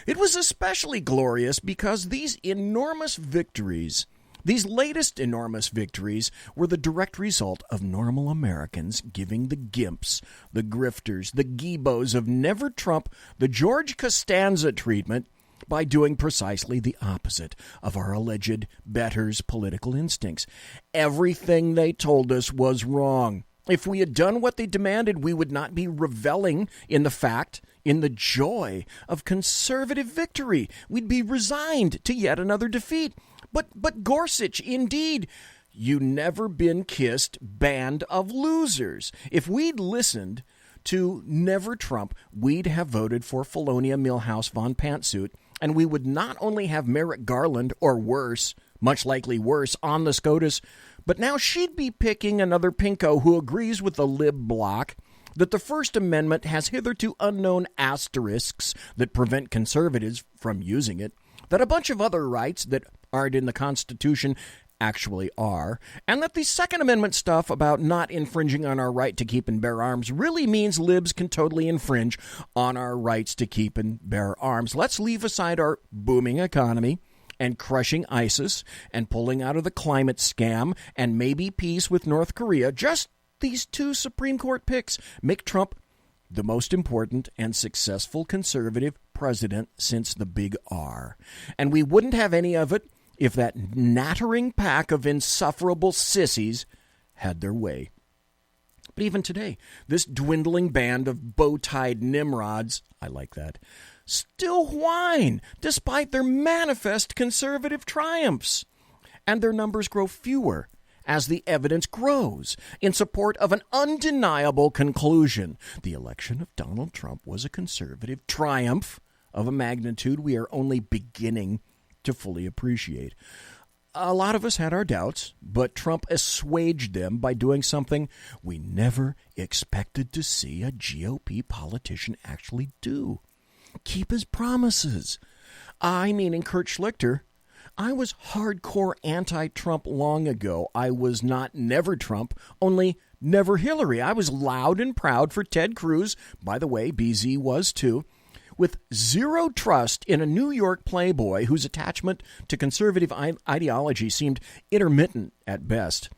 It was especially glorious because these enormous victories, these latest enormous victories, were the direct result of normal Americans giving the gimps, the grifters, the geebos of Never Trump the George Costanza treatment by doing precisely the opposite of our alleged betters' political instincts. Everything they told us was wrong. If we had done what they demanded, we would not be reveling in the joy of conservative victory. We'd be resigned to yet another defeat. But Gorsuch, indeed, you never been kissed band of losers. If we'd listened to Never Trump, we'd have voted for Felonia Milhouse von Pantsuit, and we would not only have Merrick Garland, or worse, much likely worse, on the SCOTUS, but now she'd be picking another pinko who agrees with the lib bloc that the First Amendment has hitherto unknown asterisks that prevent conservatives from using it, that a bunch of other rights that aren't in the Constitution actually are, and that the Second Amendment stuff about not infringing on our right to keep and bear arms really means libs can totally infringe on our rights to keep and bear arms. Let's leave aside our booming economy and crushing ISIS and pulling out of the climate scam and maybe peace with North Korea. Just these two Supreme Court picks make Trump the most important and successful conservative president since the Big R. And we wouldn't have any of it if that nattering pack of insufferable sissies had their way. But even today, this dwindling band of bow-tied Nimrods, I like that, still whine despite their manifest conservative triumphs. And their numbers grow fewer as the evidence grows in support of an undeniable conclusion. The election of Donald Trump was a conservative triumph of a magnitude we are only beginning to fully appreciate. A lot of us had our doubts, but Trump assuaged them by doing something we never expected to see a GOP politician actually do: keep his promises. I, meaning Kurt Schlichter, I was hardcore anti-Trump long ago. I was not never Trump, only never Hillary. I was loud and proud for Ted Cruz. By the way, BZ was too. With zero trust in a New York playboy whose attachment to conservative ideology seemed intermittent at best.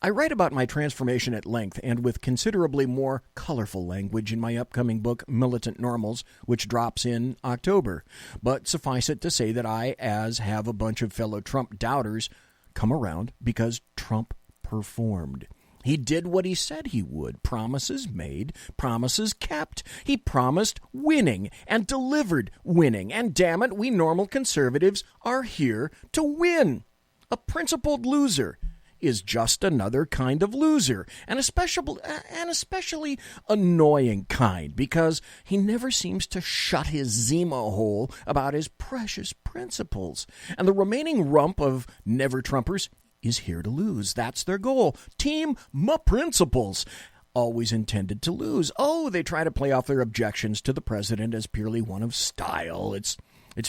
I write about my transformation at length and with considerably more colorful language in my upcoming book, Militant Normals, which drops in October. But suffice it to say that I, as have a bunch of fellow Trump doubters, come around because Trump performed. He did what he said he would. Promises made, promises kept. He promised winning and delivered winning. And damn it, we normal conservatives are here to win. A principled loser is just another kind of loser, an especially annoying kind, because he never seems to shut his Zemo hole about his precious principles. And the remaining rump of never-Trumpers is here to lose. That's their goal. Team my principles. Always intended to lose. Oh, they try to play off their objections to the president as purely one of style. It's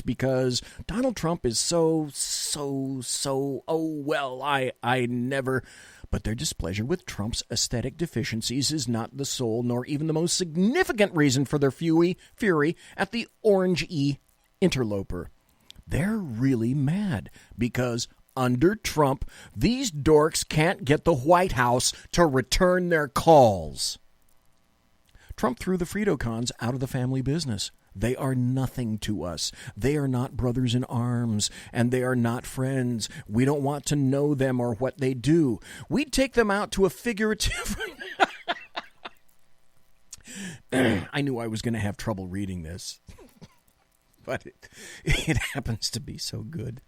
because Donald Trump is so, oh, well, I never... But their displeasure with Trump's aesthetic deficiencies is not the sole nor even the most significant reason for their fury at the orange-y interloper. They're really mad because under Trump, these dorks can't get the White House to return their calls. Trump threw the Frito-Cons out of the family business. They are nothing to us. They are not brothers in arms, and they are not friends. We don't want to know them or what they do. We'd take them out to a figurative... I knew I was going to have trouble reading this. but it happens to be so good.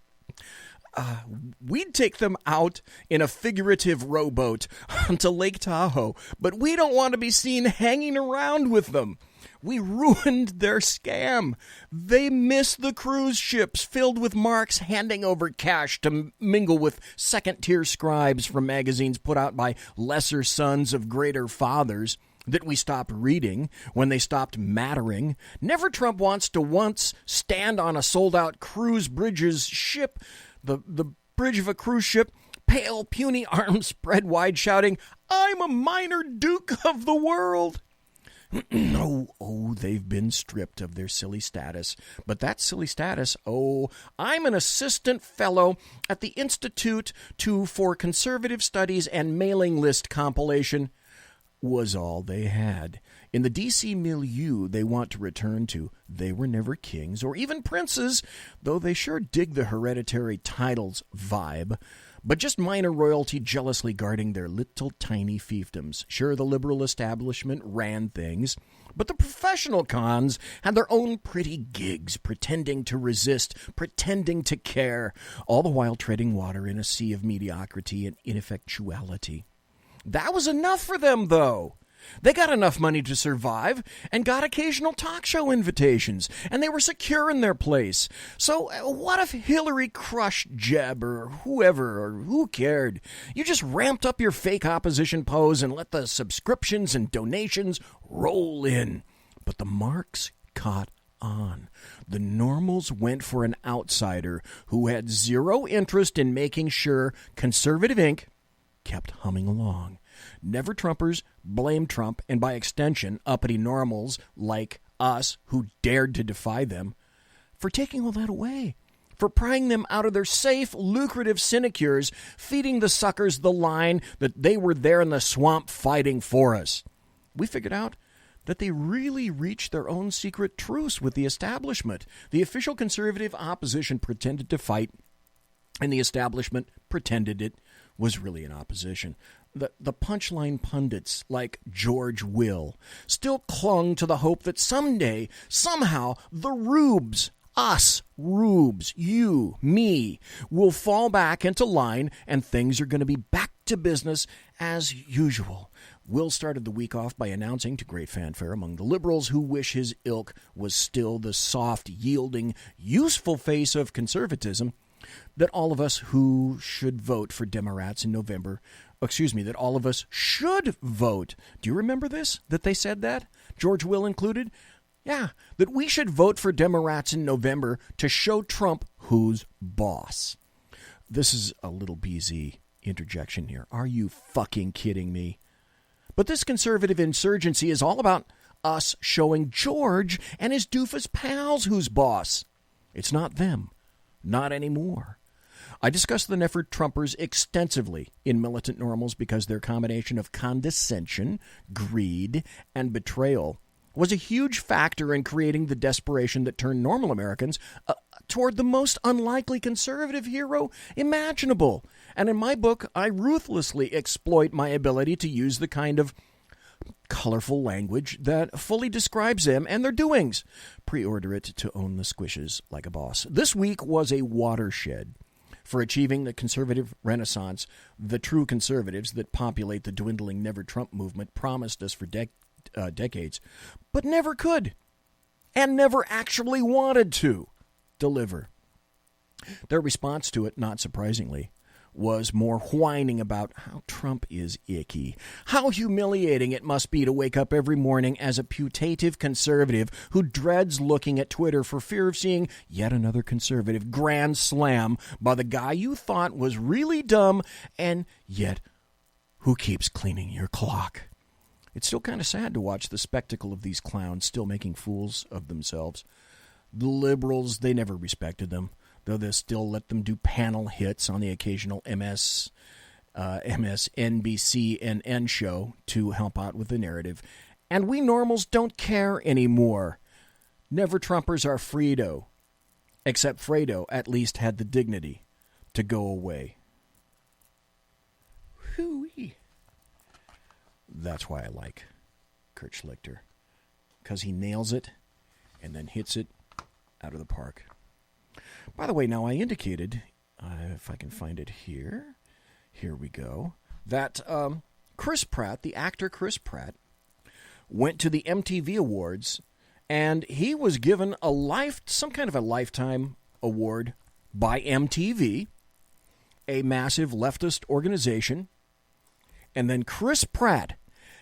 We'd take them out in a figurative rowboat onto Lake Tahoe, but we don't want to be seen hanging around with them. We ruined their scam. They miss the cruise ships filled with marks handing over cash to mingle with second-tier scribes from magazines put out by lesser sons of greater fathers that we stopped reading when they stopped mattering. Never Trump wants to once stand on a sold-out cruise bridge's ship, the bridge of a cruise ship, pale, puny arms spread wide, shouting, "I'm a minor duke of the world." They've been stripped of their silly status. But that silly status, I'm an assistant fellow at the Institute for Conservative Studies and Mailing List Compilation, was all they had. In the D.C. milieu they want to return to, they were never kings or even princes, though they sure dig the hereditary titles vibe, but just minor royalty jealously guarding their little tiny fiefdoms. Sure, the liberal establishment ran things, but the professional cons had their own pretty gigs, pretending to resist, pretending to care, all the while treading water in a sea of mediocrity and ineffectuality. That was enough for them, though. They got enough money to survive and got occasional talk show invitations, and they were secure in their place. So what if Hillary crushed Jeb or whoever, or who cared? You just ramped up your fake opposition pose and let the subscriptions and donations roll in. But the marks caught on. The normals went for an outsider who had zero interest in making sure Conservative Inc. kept humming along. Never Trumpers blamed Trump, and by extension, uppity normals like us who dared to defy them, for taking all that away, for prying them out of their safe, lucrative sinecures, feeding the suckers the line that they were there in the swamp fighting for us. We figured out that they really reached their own secret truce with the establishment. The official conservative opposition pretended to fight, and the establishment pretended it was really an opposition. The punchline pundits like George Will still clung to the hope that someday, somehow, the rubes, us rubes, you, me, will fall back into line and things are going to be back to business as usual. Will started the week off by announcing to great fanfare among the liberals who wish his ilk was still the soft, yielding, useful face of conservatism, that all of us who should vote for Democrats in November, that all of us should vote. Do you remember this? That they said that? George Will included? Yeah, that we should vote for Democrats in November to show Trump who's boss. This is a little BZ interjection here. Are you fucking kidding me? But this conservative insurgency is all about us showing George and his doofus pals who's boss. It's not them. Not anymore. I discussed the Nefer Trumpers extensively in Militant Normals because their combination of condescension, greed, and betrayal was a huge factor in creating the desperation that turned normal Americans toward the most unlikely conservative hero imaginable. And in my book, I ruthlessly exploit my ability to use the kind of colorful language that fully describes them and their doings. Pre-order it to own the squishes like a boss. This week was a watershed for achieving the conservative renaissance the true conservatives that populate the dwindling Never Trump movement promised us for decades, but never could and never actually wanted to deliver. Their response to it, not surprisingly, was more whining about how Trump is icky, how humiliating it must be to wake up every morning as a putative conservative who dreads looking at Twitter for fear of seeing yet another conservative grand slam by the guy you thought was really dumb and yet who keeps cleaning your clock. It's still kind of sad to watch the spectacle of these clowns still making fools of themselves. The liberals, they never respected them, though they still let them do panel hits on the occasional MSNBC show to help out with the narrative. And we normals don't care anymore. Never Trumpers are Fredo. Except Fredo at least had the dignity to go away. Hooey. That's why I like Kurt Schlichter. Because he nails it and then hits it out of the park. By the way, now I indicated, if I can find it here we go, that Chris Pratt, the actor Chris Pratt, went to the MTV Awards, and he was given some kind of a lifetime award by MTV, a massive leftist organization. And then Chris Pratt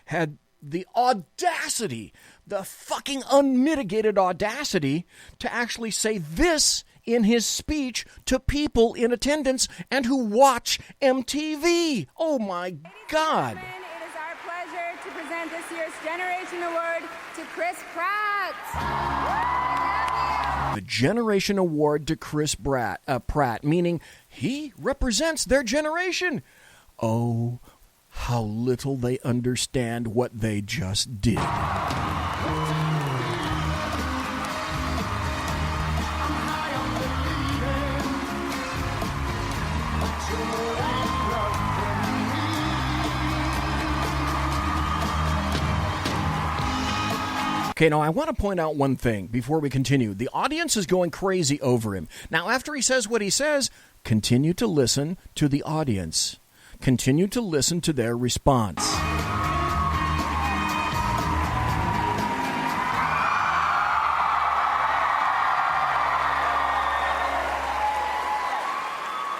had the audacity, the fucking unmitigated audacity, to actually say this in his speech to people in attendance and who watch MTV. Oh my God. It is our pleasure to present this year's Generation Award to Chris Pratt. The Generation Award to Chris Pratt, meaning he represents their generation. Oh, how little they understand what they just did. Okay, now I want to point out one thing before we continue. The audience is going crazy over him. Now, after he says what he says, continue to listen to the audience. Continue to listen to their response.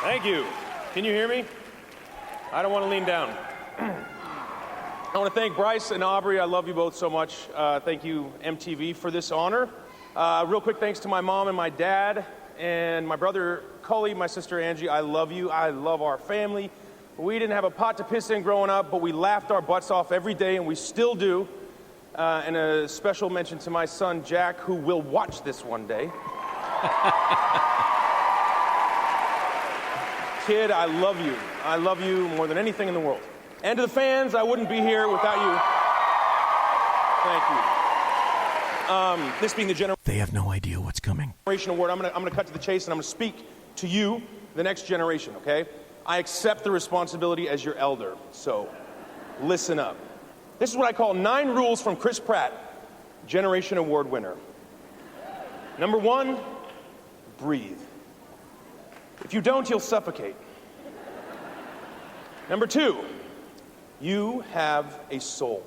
Thank you. Can you hear me? I don't want to lean down. I want to thank Bryce and Aubrey. I love you both so much. Thank you, MTV, for this honor. Real quick thanks to my mom and my dad and my brother Cully, my sister Angie. I love you. I love our family. We didn't have a pot to piss in growing up, but we laughed our butts off every day, and we still do. And a special mention to my son, Jack, who will watch this one day. Kid, I love you. I love you more than anything in the world. And to the fans, I wouldn't be here without you. Thank you. This being the They have no idea what's coming. Generation Award, I'm gonna cut to the chase, and I'm gonna speak to you, the next generation, okay? I accept the responsibility as your elder, so listen up. This is what I call 9 rules from Chris Pratt, Generation Award winner. Number 1, breathe. If you don't, you'll suffocate. Number 2, you have a soul.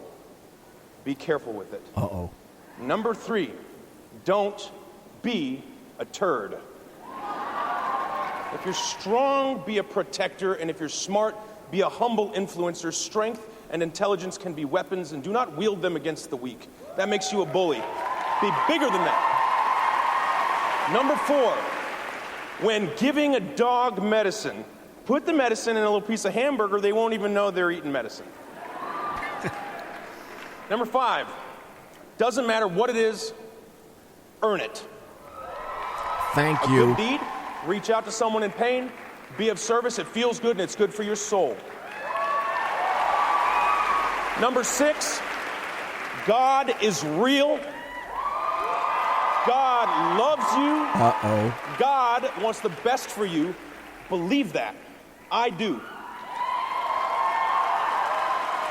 Be careful with it. Uh-oh. Number 3, don't be a turd. If you're strong, be a protector, and if you're smart, be a humble influencer. Strength and intelligence can be weapons, and do not wield them against the weak. That makes you a bully. Be bigger than that. Number 4, when giving a dog medicine, put the medicine in a little piece of hamburger, they won't even know they're eating medicine. Number 5, doesn't matter what it is, earn it. Thank A you. good deed, reach out to someone in pain, be of service, it feels good and it's good for your soul. Number 6, God is real. God loves you. Uh-oh. God wants the best for you. Believe that. I do.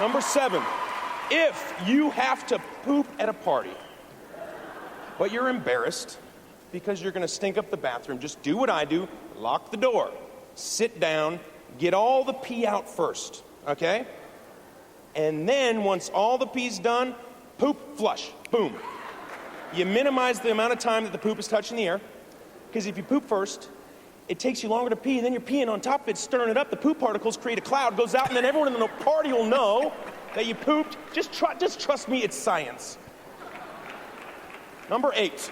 Number 7, if you have to poop at a party, but you're embarrassed because you're going to stink up the bathroom, just do what I do, lock the door, sit down, get all the pee out first, okay? And then once all the pee's done, poop, flush, boom. You minimize the amount of time that the poop is touching the air, because if you poop first, it takes you longer to pee, and then you're peeing on top of it, stirring it up, the poop particles create a cloud, goes out, and then everyone in the party will know that you pooped. Just trust me, it's science. Number 8,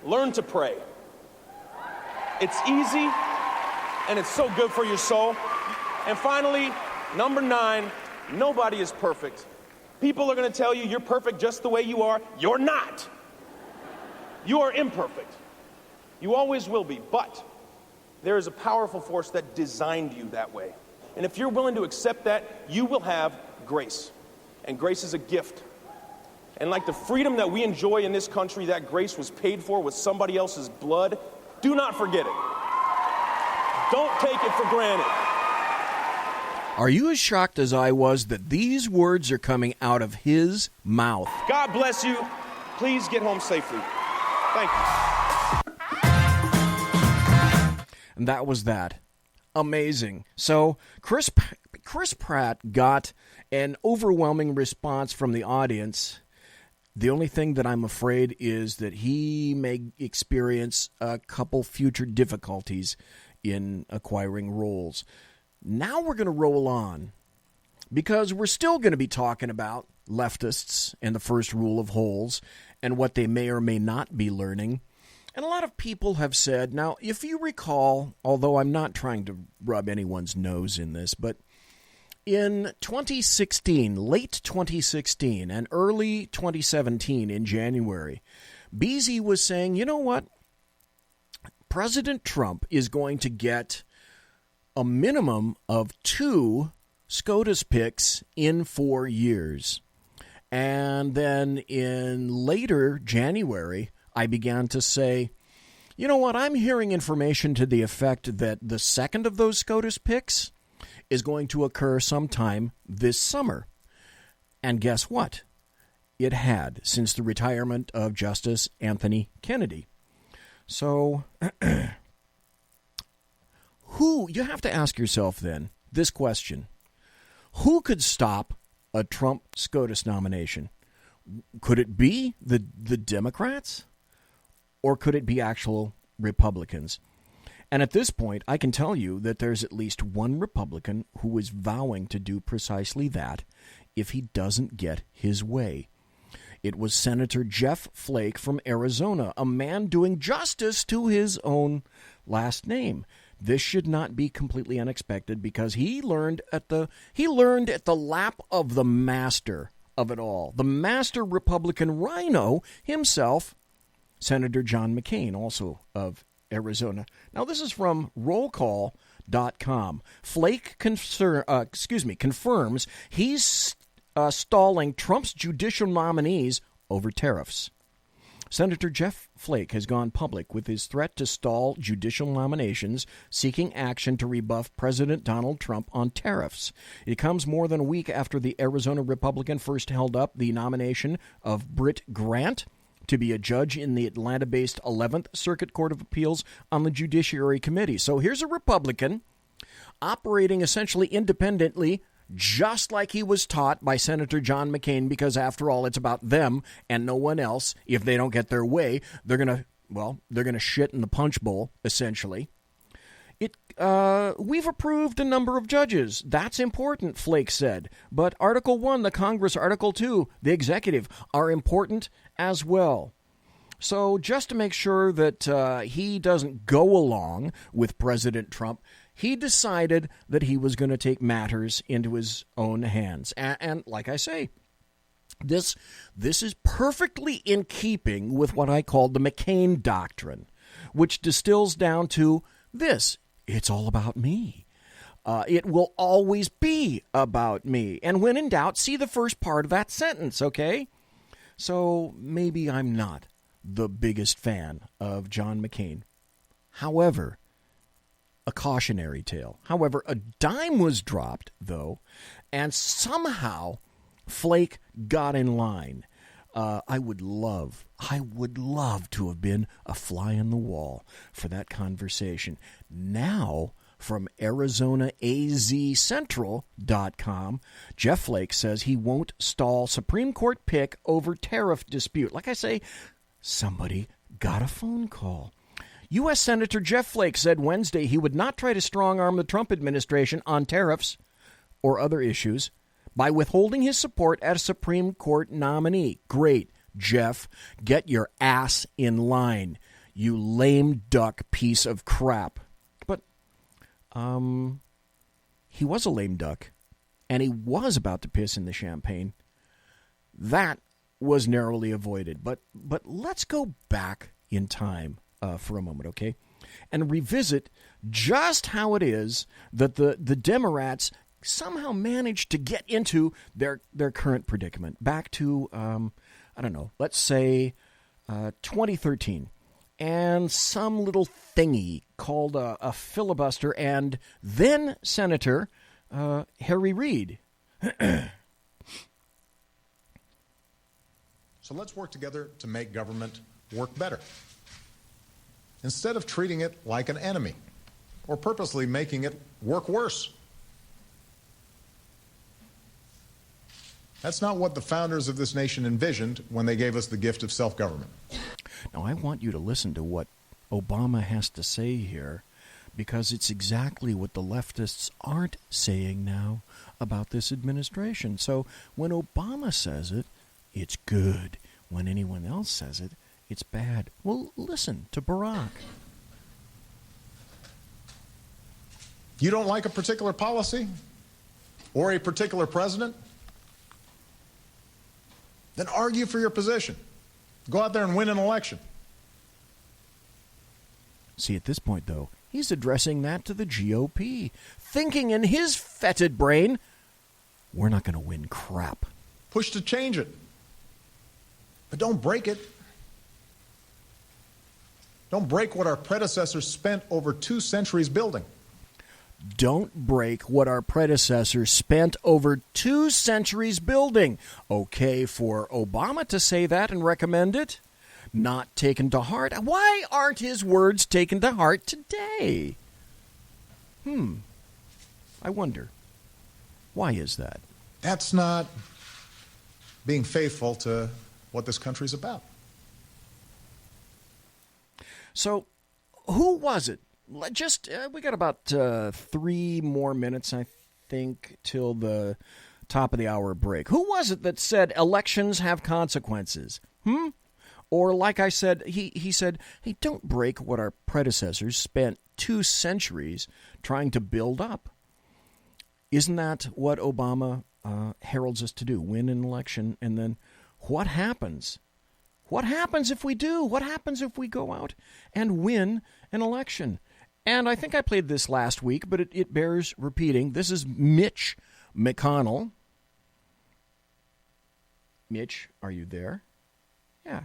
learn to pray. It's easy, and it's so good for your soul. And finally, number 9, nobody is perfect. People are going to tell you you're perfect just the way you are. You're not. You are imperfect. You always will be, but there is a powerful force that designed you that way. And if you're willing to accept that, you will have grace. And grace is a gift. And like the freedom that we enjoy in this country, that grace was paid for with somebody else's blood. Do not forget it. Don't take it for granted. Are you as shocked as I was that these words are coming out of his mouth? God bless you. Please get home safely. Thank you. And that was that. Amazing. So Chris Pratt got an overwhelming response from the audience. The only thing that I'm afraid is that he may experience a couple future difficulties in acquiring roles. Now we're going to roll on, because we're still going to be talking about leftists and the first rule of holes and what they may or may not be learning. And a lot of people have said, now, if you recall, although I'm not trying to rub anyone's nose in this, but in 2016, late 2016 and early 2017 in January, Beasy was saying, you know what? President Trump is going to get a minimum of 2 SCOTUS picks in 4 years. And then in later January, I began to say, you know what? I'm hearing information to the effect that the second of those SCOTUS picks is going to occur sometime this summer. And guess what? It had, since the retirement of Justice Anthony Kennedy. So, you have to ask yourself then this question. Who could stop a Trump SCOTUS nomination? Could it be the Democrats? Or could it be actual Republicans? And at this point, I can tell you that there's at least one Republican who is vowing to do precisely that if he doesn't get his way. It was Senator Jeff Flake from Arizona, a man doing justice to his own last name. This should not be completely unexpected, because he learned at the lap of the master of it all, the master Republican rhino himself, Senator John McCain, also of Arizona. Now, this is from rollcall.com. Flake confirms he's stalling Trump's judicial nominees over tariffs. Senator Jeff Flake has gone public with his threat to stall judicial nominations, seeking action to rebuff President Donald Trump on tariffs. It comes more than a week after the Arizona Republican first held up the nomination of Britt Grant to be a judge in the Atlanta-based 11th Circuit Court of Appeals on the Judiciary Committee. So here's a Republican operating essentially independently, just like he was taught by Senator John McCain, because after all, it's about them and no one else. If they don't get their way, they're going to shit in the punch bowl, essentially. We've approved a number of judges. That's important, Flake said. But Article 1, the Congress, Article 2, the executive, are important as well. So just to make sure that he doesn't go along with President Trump, he decided that he was going to take matters into his own hands. And like I say, this is perfectly in keeping with what I call the McCain Doctrine, which distills down to this: it's all about me. It will always be about me. And when in doubt, see the first part of that sentence, okay? So maybe I'm not the biggest fan of John McCain. However, a cautionary tale. However, a dime was dropped, though, and somehow Flake got in line. I would love to have been a fly on the wall for that conversation. Now, from ArizonaAZCentral.com, Jeff Flake says he won't stall Supreme Court pick over tariff dispute. Like I say, somebody got a phone call. U.S. Senator Jeff Flake said Wednesday he would not try to strong-arm the Trump administration on tariffs or other issues by withholding his support as a Supreme Court nominee. Great, Jeff. Get your ass in line, you lame duck piece of crap. But he was a lame duck, and he was about to piss in the champagne. That was narrowly avoided. But let's go back in time for a moment, okay, and revisit just how it is that the Democrats somehow managed to get into their current predicament. Back to, let's say 2013. And some little thingy called a filibuster, and then Senator Harry Reid. So let's work together to make government work better. Instead of treating it like an enemy, or purposely making it work worse. That's not what the founders of this nation envisioned when they gave us the gift of self-government. Now, I want you to listen to what Obama has to say here, because it's exactly what the leftists aren't saying now about this administration. So when Obama says it, it's good. When anyone else says it, it's bad. Well, listen to Barack. You don't like a particular policy or a particular president? Then argue for your position. Go out there and win an election. See, at this point, though, he's addressing that to the GOP, thinking in his fetid brain, we're not going to win crap. Push to change it. But don't break it. Don't break what our predecessors spent over 2 centuries building. Don't break what our predecessors spent over 2 centuries building. Okay for Obama to say that and recommend it. Not taken to heart. Why aren't his words taken to heart today? I wonder. Why is that? That's not being faithful to what this country's about. So, who was it? Just, we got about 3 more minutes, I think, till the top of the hour break. Who was it that said elections have consequences? Or like I said, he said, hey, don't break what our predecessors spent 2 centuries trying to build up. Isn't that what Obama heralds us to do? Win an election, and then what happens? What happens if we do? What happens if we go out and win an election? And I think I played this last week, but it bears repeating. This is Mitch McConnell. Mitch, are you there? Yeah.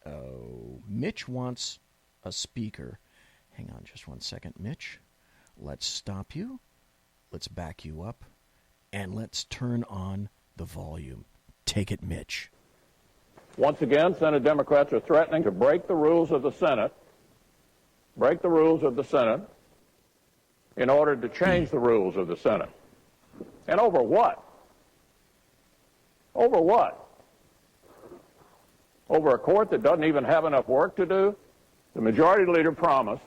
Oh, Mitch wants a speaker. Hang on just one second, Mitch. Let's stop you. Let's back you up. And let's turn on the volume. Take it, Mitch. Once again, Senate Democrats are threatening to break the rules of the Senate, in order to change the rules of the Senate. And over what? Over what? Over a court that doesn't even have enough work to do? The majority leader promised,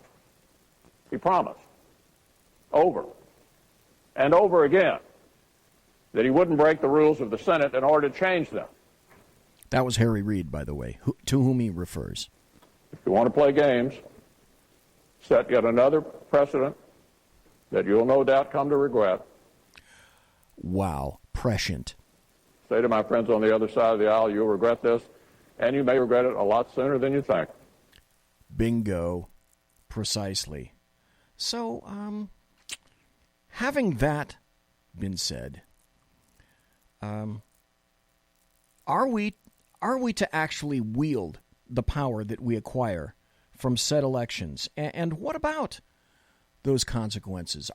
over and over again, that he wouldn't break the rules of the Senate in order to change them. That was Harry Reid, by the way, to whom he refers. If you want to play games, set yet another precedent that you'll no doubt come to regret. Wow, prescient. Say to my friends on the other side of the aisle, you'll regret this, and you may regret it a lot sooner than you think. Bingo. Precisely. So, having that been said, are we to actually wield the power that we acquire from said elections? And what about those consequences?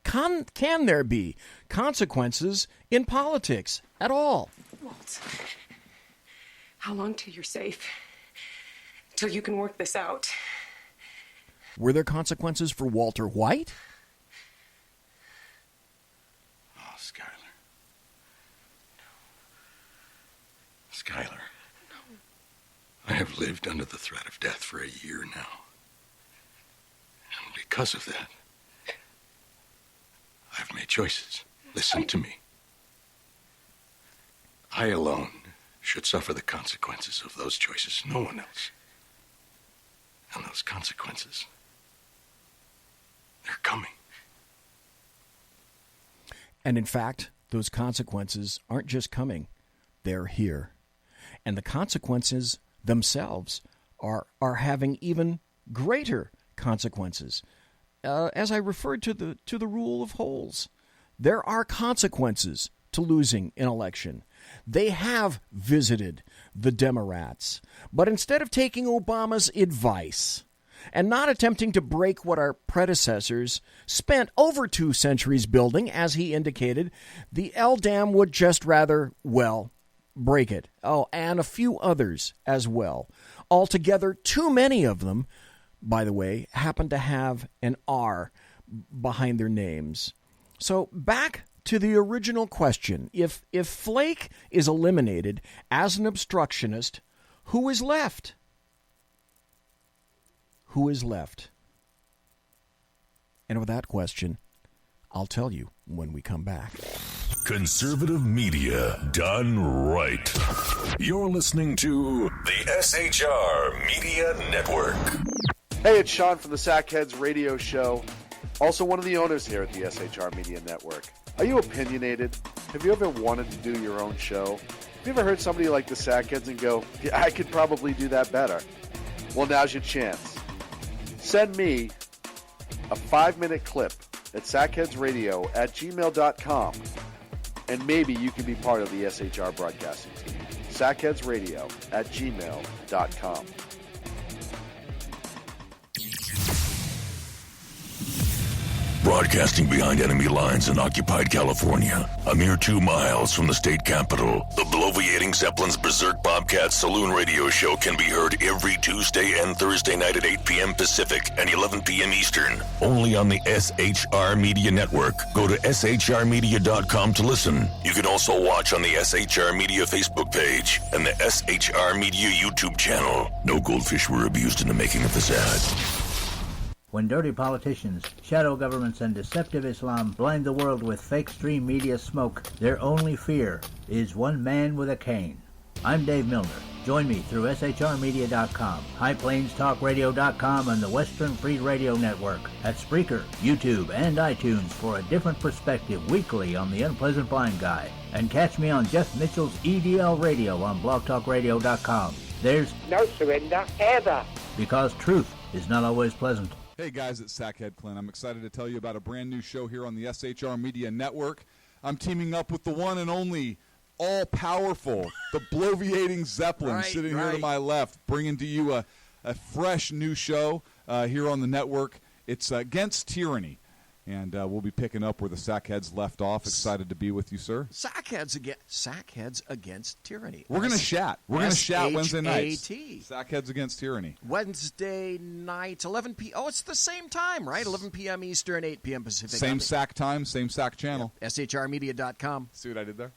Can there be consequences in politics at all? Walt, how long till you're safe? Till you can work this out? Were there consequences for Walter White? Oh, Skylar. Skylar. No. I have lived under the threat of death for a year now. And because of that, I've made choices. Listen to me. I alone should suffer the consequences of those choices, no one else. And those consequences, they're coming. And in fact, those consequences aren't just coming, they're here. And the consequences themselves are having even greater consequences. As I referred to the rule of holes, there are consequences to losing an election. They have visited the Democrats. But instead of taking Obama's advice and not attempting to break what our predecessors spent over 2 centuries building, as he indicated, the LDAM would just rather, well, break it. Oh, and a few others as well. Altogether, too many of them by the way, happen to have an R behind their names. So back to the original question. If Flake is eliminated as an obstructionist, who is left? Who is left? And with that question, I'll tell you when we come back. Conservative media done right. You're listening to the SHR Media Network. Hey, it's Sean from the Sackheads Radio Show, also one of the owners here at the SHR Media Network. Are you opinionated? Have you ever wanted to do your own show? Have you ever heard somebody like the Sackheads and go, yeah, I could probably do that better? Well, now's your chance. Send me a 5-minute clip at sackheadsradio@gmail.com, and maybe you can be part of the SHR broadcasting team. sackheadsradio@gmail.com. Broadcasting behind enemy lines in occupied California, a mere 2 miles from the state capitol, the bloviating Zeppelin's Berserk Bobcat Saloon radio show can be heard every Tuesday and Thursday night at 8 p.m. Pacific and 11 p.m. Eastern, only on the SHR Media Network. Go to shrmedia.com to listen. You can also watch on the SHR Media Facebook page and the SHR Media YouTube channel. No goldfish were abused in the making of this ad. When dirty politicians, shadow governments, and deceptive Islam blind the world with fake stream media smoke, their only fear is one man with a cane. I'm Dave Milner. Join me through SHRmedia.com, HighPlainsTalkRadio.com, and the Western Free Radio Network at Spreaker, YouTube, and iTunes for a different perspective weekly on the unpleasant blind guy. And catch me on Jeff Mitchell's EDL Radio on BlogTalkRadio.com. There's no surrender ever. Because truth is not always pleasant. Hey guys, it's Sackhead Clint. I'm excited to tell you about a brand new show here on the SHR Media Network. I'm teaming up with the one and only all-powerful, the bloviating Zeppelin sitting here to my left, bringing to you a fresh new show here on the network. It's Against Tyranny. And we'll be picking up where the Sackheads left off. Excited to be with you, sir. Sackheads Against Tyranny. We're going to chat. We're going to chat Wednesday nights. SHAT. Sackheads Against Tyranny. Wednesday night, 11 p.m. Oh, it's the same time, right? 11 p.m. Eastern, 8 p.m. Pacific. Same SAC time, same SAC channel. Yep. SHRmedia.com. See what I did there?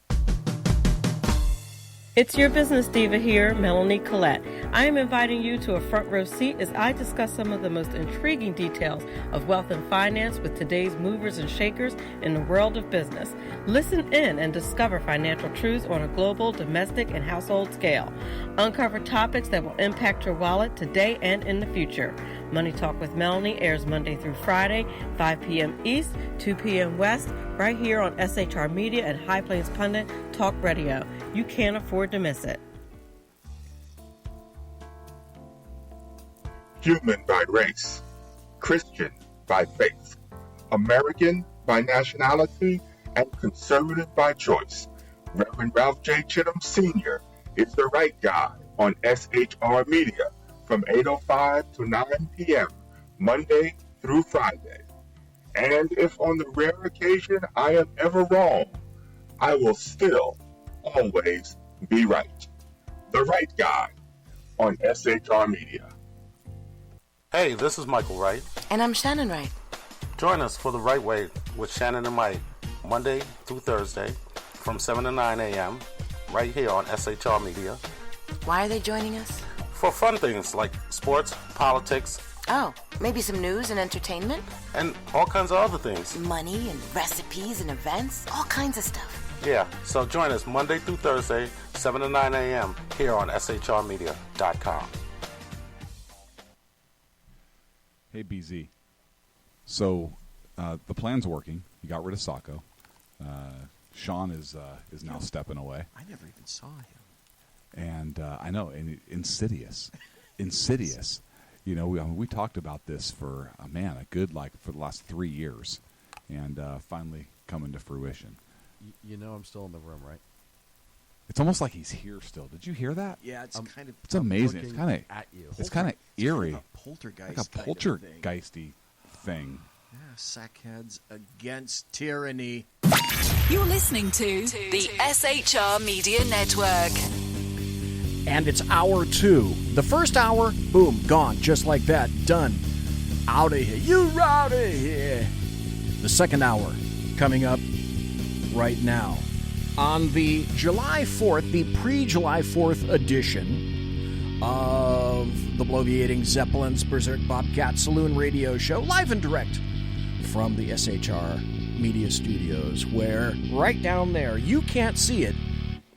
It's your business diva here, Melanie Collette. I am inviting you to a front row seat as I discuss some of the most intriguing details of wealth and finance with today's movers and shakers in the world of business. Listen in and discover financial truths on a global, domestic, and household scale. Uncover topics that will impact your wallet today and in the future. Money Talk with Melanie airs Monday through Friday, 5 p.m. East, 2 p.m. West, right here on SHR Media and High Plains Pundit Talk Radio. You can't afford to miss it. Human by race, Christian by faith, American by nationality, and conservative by choice. Reverend Ralph J. Chittum Sr. is the right guy on SHR Media from 8:05 to 9 p.m. Monday through Friday. And if on the rare occasion I am ever wrong, I will still always be right. The right guy on SHR Media. Hey, this is Michael Wright. And I'm Shannon Wright. Join us for The Right Way with Shannon and Mike, Monday through Thursday from 7 to 9 a.m. right here on SHR Media. Why are they joining us? For fun things like sports, politics. Oh, maybe some news and entertainment? And all kinds of other things. Money and recipes and events, all kinds of stuff. Yeah, so join us Monday through Thursday, 7 to 9 a.m. here on SHRmedia.com. Hey, BZ. So the plan's working. You got rid of Sacco. Sean is now stepping away. I never even saw him. And I know, and insidious. Insidious. You know, we talked about this for, for the last 3 years. And finally coming to fruition. You know I'm still in the room, right? It's almost like he's here still. Did you hear that? Yeah, it's kind of... It's amazing. It's kind of at you. It's kind of eerie. Kind of a poltergeist. Like a poltergeisty thing. Yeah, Sackheads Against Tyranny. You're listening to the SHR Media Network. And it's hour 2. The first hour, boom, gone, just like that, done. Out of here. You're out of here. The second hour coming up right now. On the July 4th, the pre-July 4th edition of the Bloviating Zeppelin's Berserk Bobcat Saloon radio show, live and direct from the SHR Media Studios, where right down there, you can't see it,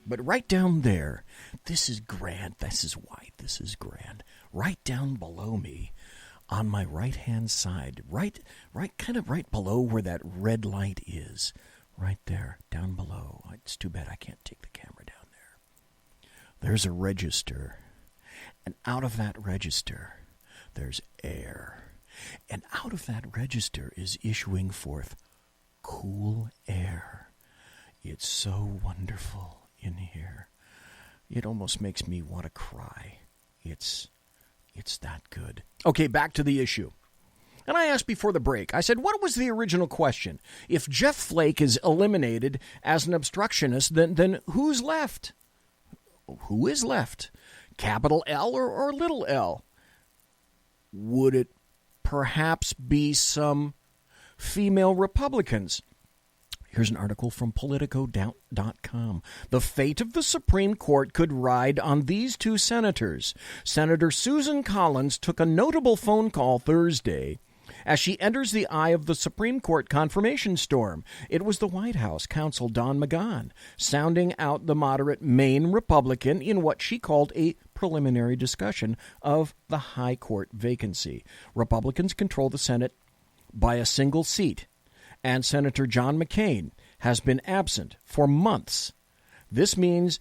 but right down there, this is grand, this is white, this is grand. Right down below me, on my right-hand side, right below where that red light is, right there, down below. It's too bad I can't take the camera down there. There's a register, and out of that register, there's air. And out of that register is issuing forth cool air. It's so wonderful in here. It almost makes me want to cry. It's that good. Okay, back to the issue. And I asked before the break, I said, what was the original question? If Jeff Flake is eliminated as an obstructionist, then who's left? Who is left? Capital L or little l? Would it perhaps be some female Republicans? Here's an article from Politico.com. The fate of the Supreme Court could ride on these two senators. Senator Susan Collins took a notable phone call Thursday as she enters the eye of the Supreme Court confirmation storm. It was the White House counsel Don McGahn sounding out the moderate Maine Republican in what she called a preliminary discussion of the high court vacancy. Republicans control the Senate by a single seat, and Senator John McCain has been absent for months. This means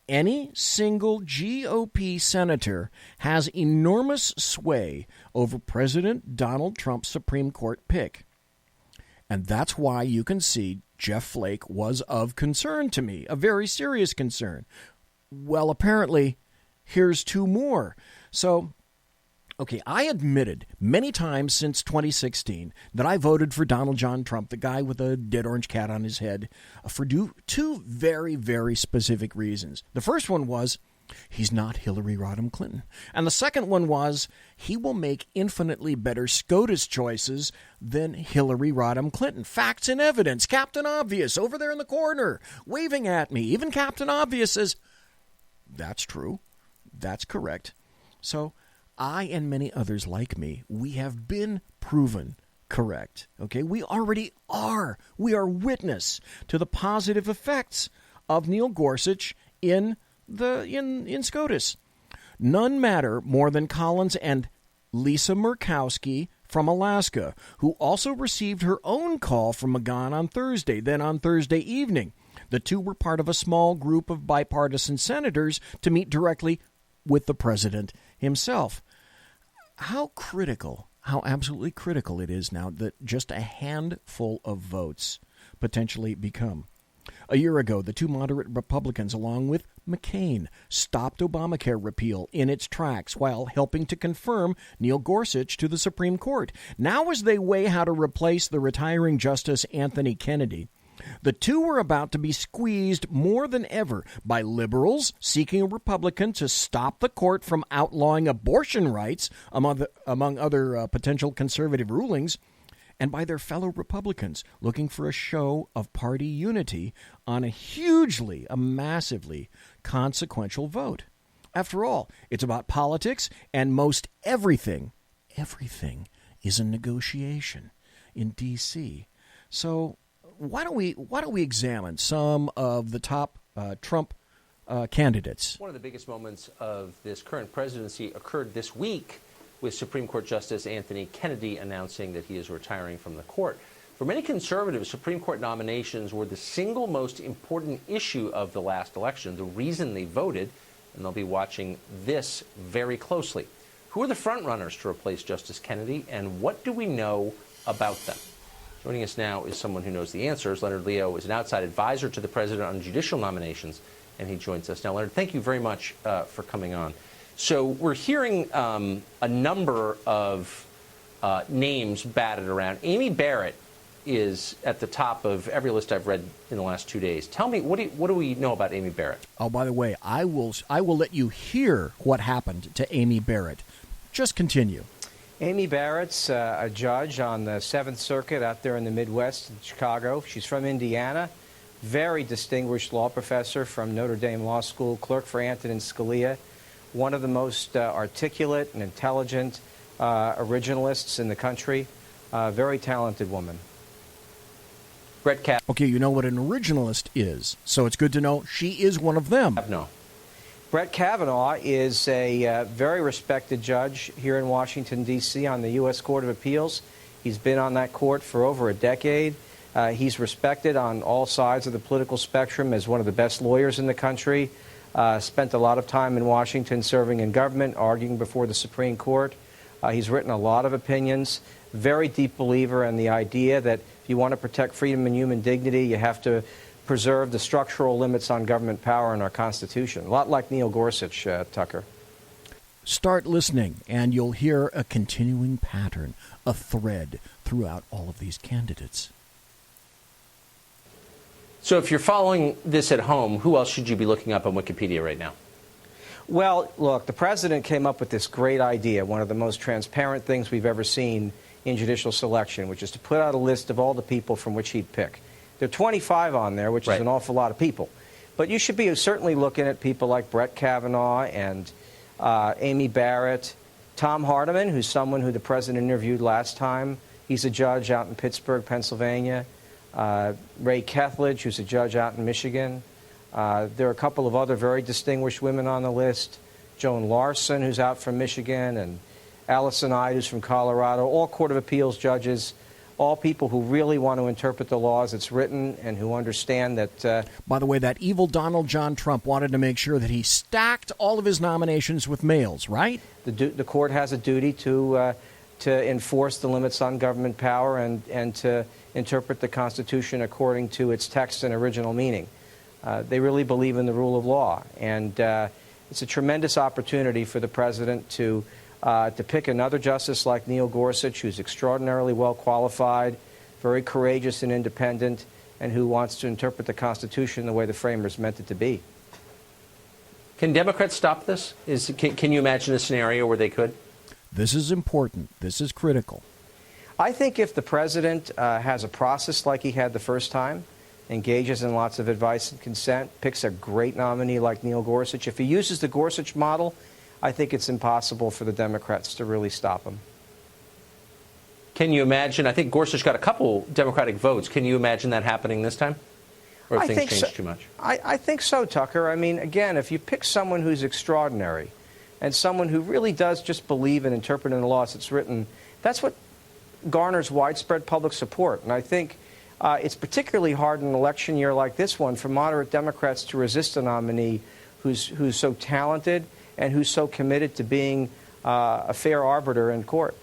any single GOP senator has enormous sway over President Donald Trump's Supreme Court pick. And that's why you can see Jeff Flake was of concern to me, a very serious concern. Well, apparently, here's two more. So, okay, I admitted many times since 2016 that I voted for Donald John Trump, the guy with a dead orange cat on his head, for two very, very specific reasons. The first one was he's not Hillary Rodham Clinton. And the second one was he will make infinitely better SCOTUS choices than Hillary Rodham Clinton. Facts and evidence. Captain Obvious over there in the corner waving at me. Even Captain Obvious says, that's true. That's correct. So I and many others like me, we have been proven correct. Okay, we already are. We are witness to the positive effects of Neil Gorsuch in SCOTUS. None matter more than Collins and Lisa Murkowski from Alaska, who also received her own call from McGahn on Thursday. Then on Thursday evening, the two were part of a small group of bipartisan senators to meet directly with the president himself. How absolutely critical it is now that just a handful of votes potentially become. A year ago, the two moderate Republicans, along with McCain, stopped Obamacare repeal in its tracks while helping to confirm Neil Gorsuch to the Supreme Court. Now, as they weigh how to replace the retiring Justice Anthony Kennedy, the two were about to be squeezed more than ever by liberals seeking a Republican to stop the court from outlawing abortion rights, among other potential conservative rulings, and by their fellow Republicans looking for a show of party unity on a massively consequential vote. After all, it's about politics, and most everything is a negotiation in D.C. So why don't we examine some of the top Trump candidates? One of the biggest moments of this current presidency occurred this week with Supreme Court Justice Anthony Kennedy announcing that he is retiring from the court. For many conservatives, Supreme Court nominations were the single most important issue of the last election, the reason they voted, and they'll be watching this very closely. Who are the frontrunners to replace Justice Kennedy, and what do we know about them? Joining us now is someone who knows the answers. Leonard Leo is an outside advisor to the president on judicial nominations, and he joins us now. Leonard, thank you very much for coming on. So we're hearing a number of names batted around. Amy Barrett is at the top of every list I've read in the last 2 days. Tell me, what do we know about Amy Barrett? Oh, by the way, I will let you hear what happened to Amy Barrett. Just continue. Amy Barrett's a judge on the 7th Circuit out there in the Midwest in Chicago. She's from Indiana. Very distinguished law professor from Notre Dame Law School, clerk for Antonin Scalia. One of the most articulate and intelligent originalists in the country. Very talented woman. Brett Kavanaugh. Okay, you know what an originalist is, so it's good to know she is one of them. No. Brett Kavanaugh is a very respected judge here in Washington, D.C. on the U.S. Court of Appeals. He's been on that court for over a decade. He's respected on all sides of the political spectrum as one of the best lawyers in the country. Spent a lot of time in Washington serving in government, arguing before the Supreme Court. He's written a lot of opinions. Very deep believer in the idea that if you want to protect freedom and human dignity, you have to preserve the structural limits on government power in our Constitution. A lot like Neil Gorsuch, Tucker. Start listening, and you'll hear a continuing pattern, a thread throughout all of these candidates. So if you're following this at home, who else should you be looking up on Wikipedia right now? Well, look, the president came up with this great idea, one of the most transparent things we've ever seen in judicial selection, which is to put out a list of all the people from which he'd pick. There are 25 on there, which is an awful lot of people. But you should be certainly looking at people like Brett Kavanaugh and Amy Barrett, Tom Hardiman, who's someone who the president interviewed last time. He's a judge out in Pittsburgh, Pennsylvania. Ray Kethledge, who's a judge out in Michigan. There are a couple of other very distinguished women on the list. Joan Larson, who's out from Michigan, and Allison Ide, who's from Colorado. All Court of Appeals judges, all people who really want to interpret the law as it's written and who understand that... By the way, that evil Donald John Trump wanted to make sure that he stacked all of his nominations with males, right? The court has a duty to enforce the limits on government power and to interpret the Constitution according to its text and original meaning. They really believe in the rule of law, and it's a tremendous opportunity for the president to pick another justice like Neil Gorsuch, who's extraordinarily well qualified, very courageous and independent, and who wants to interpret the Constitution the way the framers meant it to be. Can Democrats stop this? Can you imagine a scenario where they could? This is important. This is critical. I think if the president has a process like he had the first time, engages in lots of advice and consent, picks a great nominee like Neil Gorsuch, if he uses the Gorsuch model, I think it's impossible for the Democrats to really stop him. Can you imagine? I think Gorsuch got a couple Democratic votes. Can you imagine that happening this time? Or have things changed too much? I think so, Tucker. I mean, again, if you pick someone who's extraordinary and someone who really does just believe in interpreting the law as it's written, that's what garners widespread public support. And I think it's particularly hard in an election year like this one for moderate Democrats to resist a nominee who's so talented and who's so committed to being a fair arbiter in court.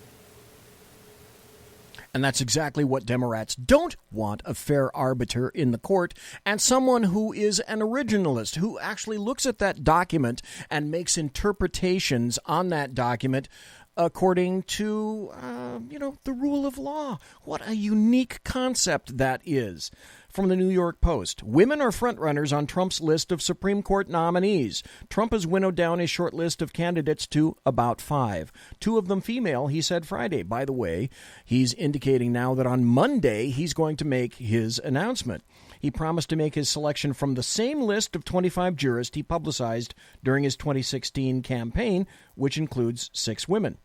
And that's exactly what Democrats don't want, a fair arbiter in the court, and someone who is an originalist, who actually looks at that document and makes interpretations on that document according to, the rule of law. What a unique concept that is. From the New York Post, women are frontrunners on Trump's list of Supreme Court nominees. Trump has winnowed down his short list of candidates to about 5. 2 of them female, he said Friday. By the way, he's indicating now that on Monday he's going to make his announcement. He promised to make his selection from the same list of 25 jurists he publicized during his 2016 campaign, which includes 6 women.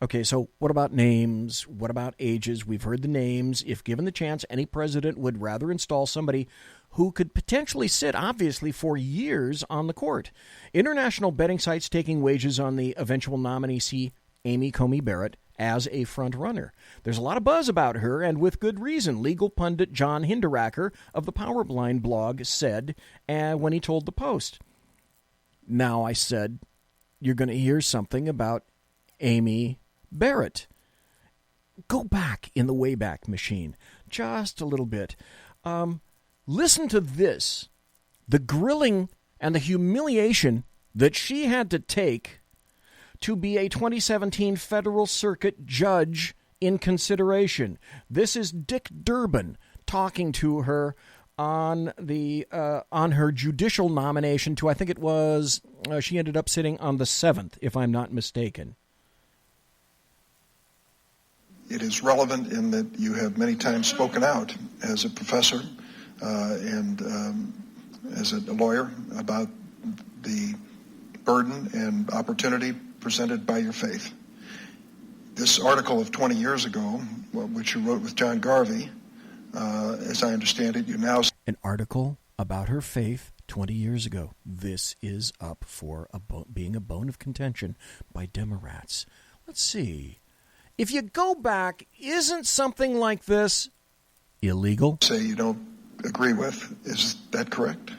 Okay, so what about names? What about ages? We've heard the names. If given the chance, any president would rather install somebody who could potentially sit, obviously, for years on the court. International betting sites taking wages on the eventual nominee see Amy Coney Barrett as a front runner. There's a lot of buzz about her, and with good reason. Legal pundit John Hinderaker of the Powerblind blog said when he told the Post. Now, I said, you're going to hear something about Amy Barrett. Go back in the Wayback Machine just a little bit. Listen to this. The grilling and the humiliation that she had to take to be a 2017 Federal Circuit judge in consideration. This is Dick Durbin talking to her on her judicial nomination to, I think it was, she ended up sitting on the 7th, if I'm not mistaken. It is relevant in that you have many times spoken out as a professor and as a lawyer about the burden and opportunity presented by your faith. This article of 20 years ago, which you wrote with John Garvey, as I understand it, you now... An article about her faith 20 years ago. This is up for being a bone of contention by Democrats. Let's see. If you go back, isn't something like this illegal? Say you don't agree with. Is that correct?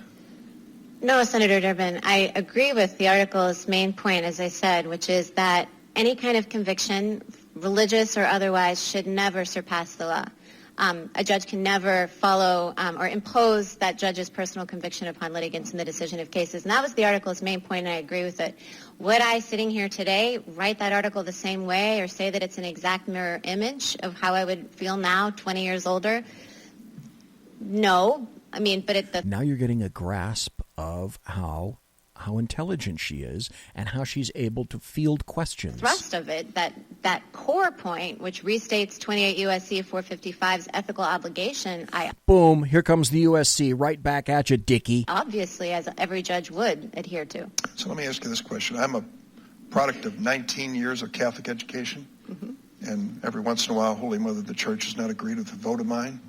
No, Senator Durbin. I agree with the article's main point, as I said, which is that any kind of conviction, religious or otherwise, should never surpass the law. A judge can never follow or impose that judge's personal conviction upon litigants in the decision of cases. And that was the article's main point, and I agree with it. Would I, sitting here today, write that article the same way or say that it's an exact mirror image of how I would feel now, 20 years older? No. I mean, but now you're getting a grasp of how intelligent she is and how she's able to field questions. Thrust of it, that core point, which restates 28 U.S.C. 455's ethical obligation, Boom, here comes the USC right back at you, Dickie. Obviously, as every judge would adhere to. So let me ask you this question. I'm a product of 19 years of Catholic education, and every once in a while, Holy Mother of the Church has not agreed with a vote of mine.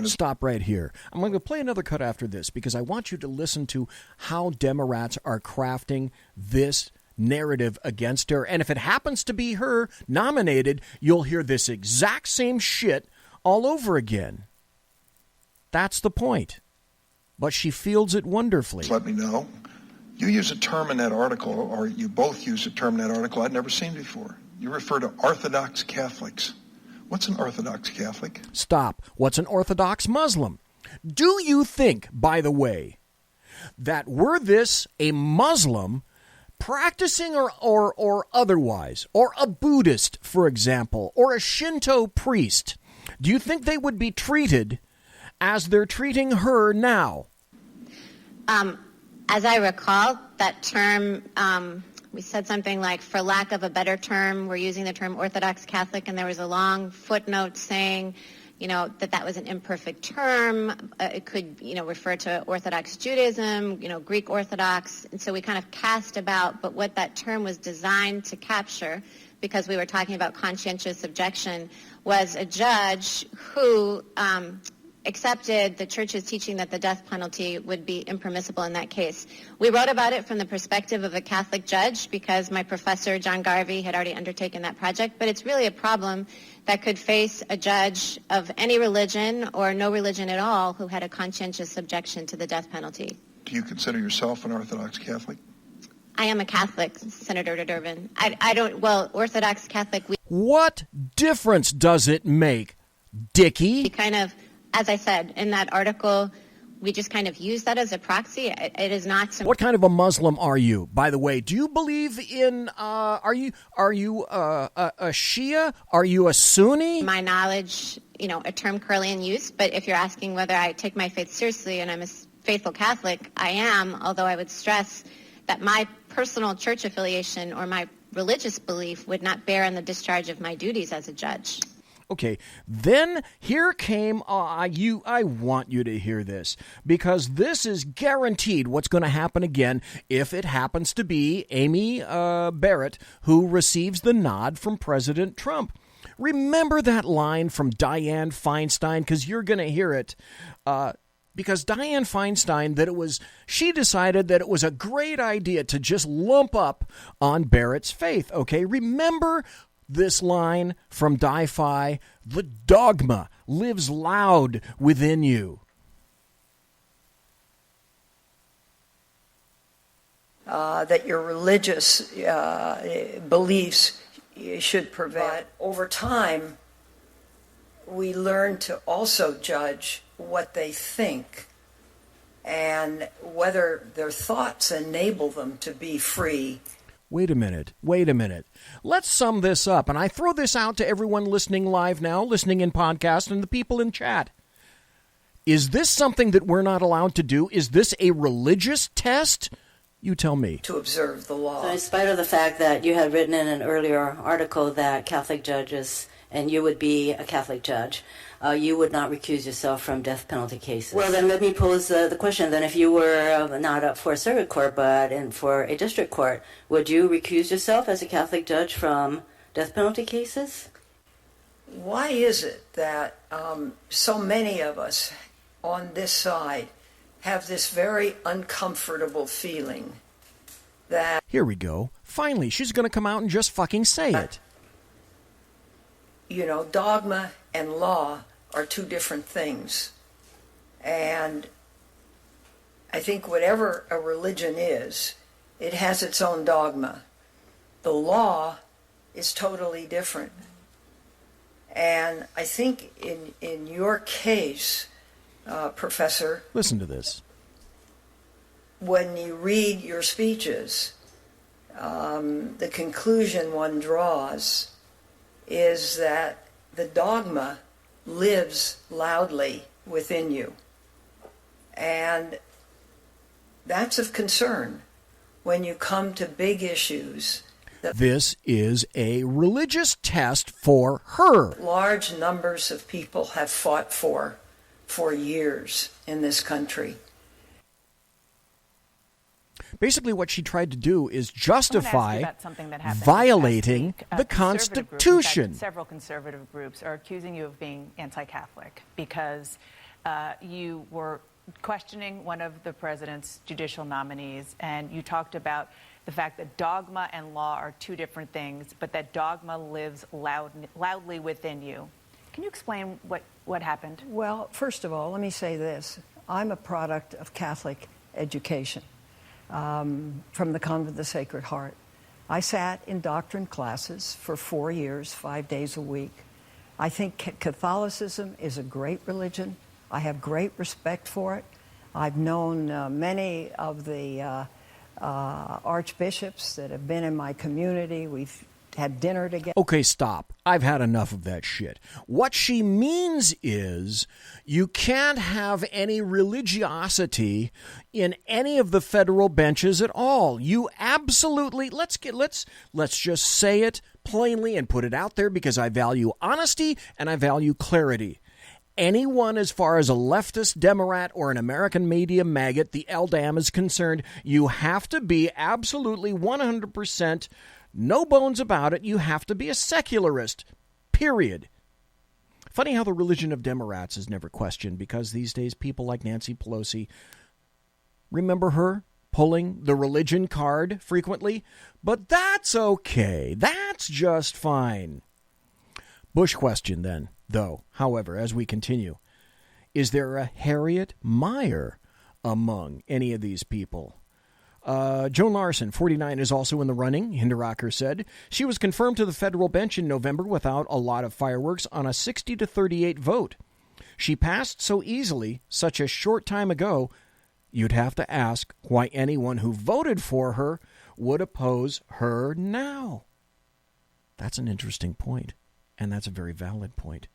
Stop right here. I'm going to play another cut after this because I want you to listen to how Democrats are crafting this narrative against her. And if it happens to be her nominated, you'll hear this exact same shit all over again. That's the point. But she fields it wonderfully. Let me know. You use a term in that article, or you both use a term in that article I'd never seen before. You refer to Orthodox Catholics. What's an Orthodox Catholic? Stop. What's an Orthodox Muslim? Do you think, by the way, that were this a Muslim practicing or otherwise, or a Buddhist, for example, or a Shinto priest, do you think they would be treated as they're treating her now? As I recall, that term... we said something like, for lack of a better term, we're using the term Orthodox Catholic, and there was a long footnote saying, that was an imperfect term. It could, refer to Orthodox Judaism, Greek Orthodox. And so we kind of cast about, but what that term was designed to capture, because we were talking about conscientious objection, was a judge who accepted the church's teaching that the death penalty would be impermissible in that case. We wrote about it from the perspective of a Catholic judge because my professor, John Garvey, had already undertaken that project, but it's really a problem that could face a judge of any religion or no religion at all who had a conscientious objection to the death penalty. Do you consider yourself an Orthodox Catholic? I am a Catholic, Senator Durbin. Orthodox Catholic... What difference does it make, Dickie? We kind of... As I said, in that article, we just kind of use that as a proxy. It is not some... What kind of a Muslim are you, by the way? Do you believe in, are you a Shia? Are you a Sunni? My knowledge, a term currently in use, but if you're asking whether I take my faith seriously and I'm a faithful Catholic, I am, although I would stress that my personal church affiliation or my religious belief would not bear on the discharge of my duties as a judge. Okay, then here came, I want you to hear this, because this is guaranteed what's going to happen again if it happens to be Amy Barrett who receives the nod from President Trump. Remember that line from Dianne Feinstein, because you're going to hear it, because Dianne Feinstein, she decided that it was a great idea to just lump up on Barrett's faith, okay? Remember this line from Di-Fi, the dogma lives loud within you. That your religious beliefs should prevail. But over time, we learn to also judge what they think and whether their thoughts enable them to be free. Wait a minute. Let's sum this up, and I throw this out to everyone listening live now, listening in podcast, and the people in chat. Is this something that we're not allowed to do? Is this a religious test? You tell me. To observe the law. So in spite of the fact that you had written in an earlier article that Catholic judges, and you would be a Catholic judge, you would not recuse yourself from death penalty cases. Well, then let me pose the question. Then if you were not up for a circuit court, but for a district court, would you recuse yourself as a Catholic judge from death penalty cases? Why is it that so many of us on this side have this very uncomfortable feeling that... Here we go. Finally, she's going to come out and just fucking say it. You know, dogma and law are two different things. And I think whatever a religion is, it has its own dogma. The law is totally different. And I think in your case, Professor... Listen to this. When you read your speeches, the conclusion one draws is that the dogma lives loudly within you. And that's of concern when you come to big issues. This is a religious test for her. Large numbers of people have fought for years in this country. Basically, what she tried to do is justify violating the Constitution. Several conservative groups are accusing you of being anti-Catholic because you were questioning one of the president's judicial nominees, and you talked about the fact that dogma and law are two different things, but that dogma lives loudly within you. Can you explain what happened? Well, first of all, let me say this. I'm a product of Catholic education. From the Convent of the Sacred Heart. I sat in doctrine classes for 4 years, 5 days a week. I think Catholicism is a great religion. I have great respect for it. I've known many of the archbishops that have been in my community. We've had dinner together. Okay, stop. I've had enough of that shit. What she means is you can't have any religiosity in any of the federal benches at all. You absolutely, let's just say it plainly and put it out there because I value honesty and I value clarity. Anyone as far as a leftist Democrat or an American media maggot, the LDAM is concerned, you have to be absolutely 100%, no bones about it, you have to be a secularist, period. Funny how the religion of Democrats is never questioned because these days people like Nancy Pelosi, remember her pulling the religion card frequently? But that's okay. That's just fine. Bush question then, though, however, as we continue. Is there a Harriet Mier among any of these people? Joan Larson, 49, is also in the running, Hinderaker said. She was confirmed to the federal bench in November without a lot of fireworks on a 60-38 vote. She passed so easily, such a short time ago, you'd have to ask why anyone who voted for her would oppose her now. That's an interesting point, and that's a very valid point.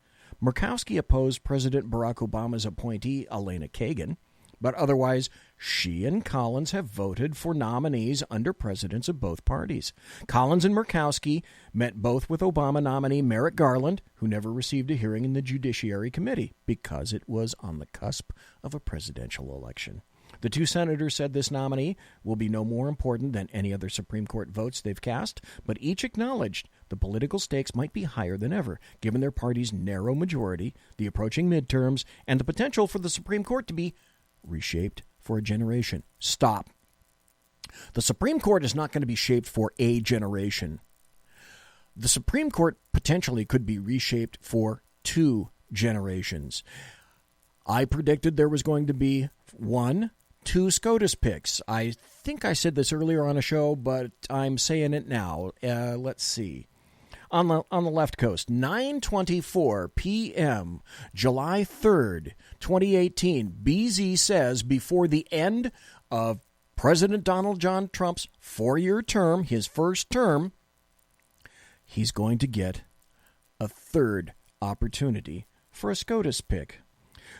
Murkowski opposed President Barack Obama's appointee, Elena Kagan, but otherwise, she and Collins have voted for nominees under presidents of both parties. Collins and Murkowski met both with Obama nominee Merrick Garland, who never received a hearing in the Judiciary Committee because it was on the cusp of a presidential election. The two senators said this nominee will be no more important than any other Supreme Court votes they've cast, but each acknowledged the political stakes might be higher than ever, given their party's narrow majority, the approaching midterms, and the potential for the Supreme Court to be reshaped for a generation. Stop. The Supreme Court is not going to be shaped for a generation. The Supreme Court potentially could be reshaped for 2 generations. I predicted there was going to be 2 SCOTUS picks. I think I said this earlier on a show, but I'm saying it now. Let's see. On the left coast, 9:24 p.m., July 3rd, 2018, BZ says before the end of President Donald John Trump's 4-year term, his first term, he's going to get a third opportunity for a SCOTUS pick.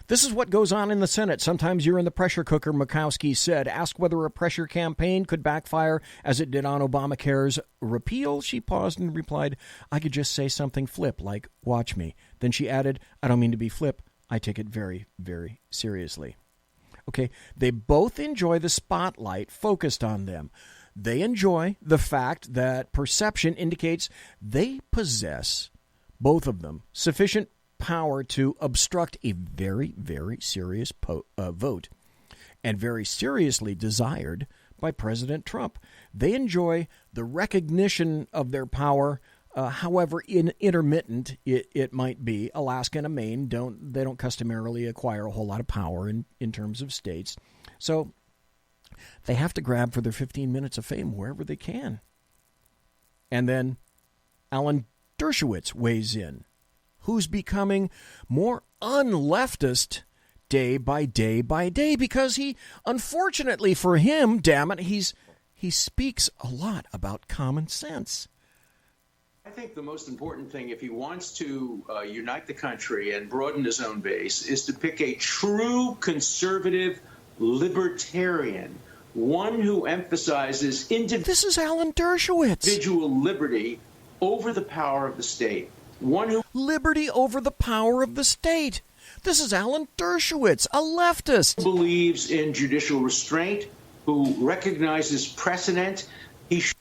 This is what goes on in the Senate. Sometimes you're in the pressure cooker, Murkowski said. Asked whether a pressure campaign could backfire as it did on Obamacare's repeal, she paused and replied, I could just say something flip, like, watch me. Then she added, I don't mean to be flip. I take it very, very seriously. Okay, they both enjoy the spotlight focused on them. They enjoy the fact that perception indicates they possess, both of them, sufficient power to obstruct a very, very serious vote, and very seriously desired by President Trump. They enjoy the recognition of their power, however intermittent it might be. Alaska and Maine don't customarily acquire a whole lot of power in terms of states. So they have to grab for their 15 minutes of fame wherever they can. And then Alan Dershowitz weighs in, who's becoming more unleftist day by day by day, because he, unfortunately for him, damn it, he speaks a lot about common sense. I think the most important thing, if he wants to unite the country and broaden his own base, is to pick a true conservative libertarian, one who emphasizes This is Alan Dershowitz. Individual liberty over the power of the state. One who liberty over the power of the state. This is Alan Dershowitz, a leftist. Believes in judicial restraint, who recognizes precedent.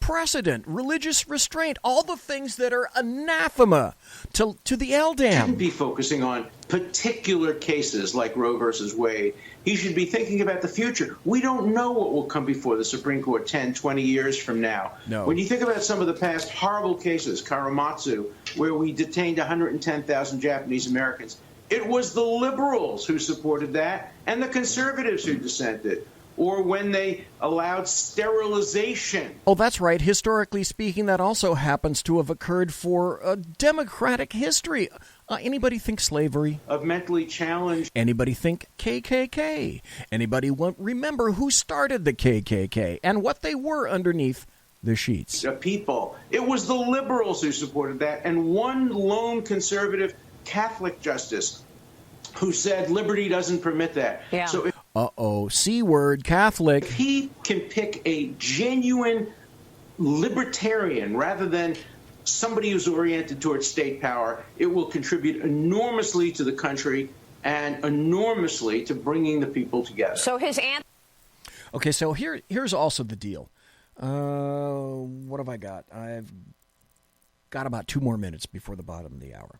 Precedent, religious restraint, all the things that are anathema to the LDAM. He shouldn't be focusing on particular cases like Roe versus Wade. He should be thinking about the future. We don't know what will come before the Supreme Court 10, 20 years from now. No. When you think about some of the past horrible cases, Karematsu, where we detained 110,000 Japanese Americans, it was the liberals who supported that and the conservatives who dissented. Or when they allowed sterilization. Oh, that's right. Historically speaking, that also happens to have occurred for a democratic history. Anybody think slavery? Of mentally challenged. Anybody think KKK? Anybody remember who started the KKK and what they were underneath the sheets? People. It was the liberals who supported that, and one lone conservative Catholic justice who said liberty doesn't permit that. Yeah. So C word, Catholic. If he can pick a genuine libertarian rather than somebody who's oriented towards state power, it will contribute enormously to the country and enormously to bringing the people together. So his answer. Okay, so here's also the deal. What have I got? I've got about 2 more minutes before the bottom of the hour.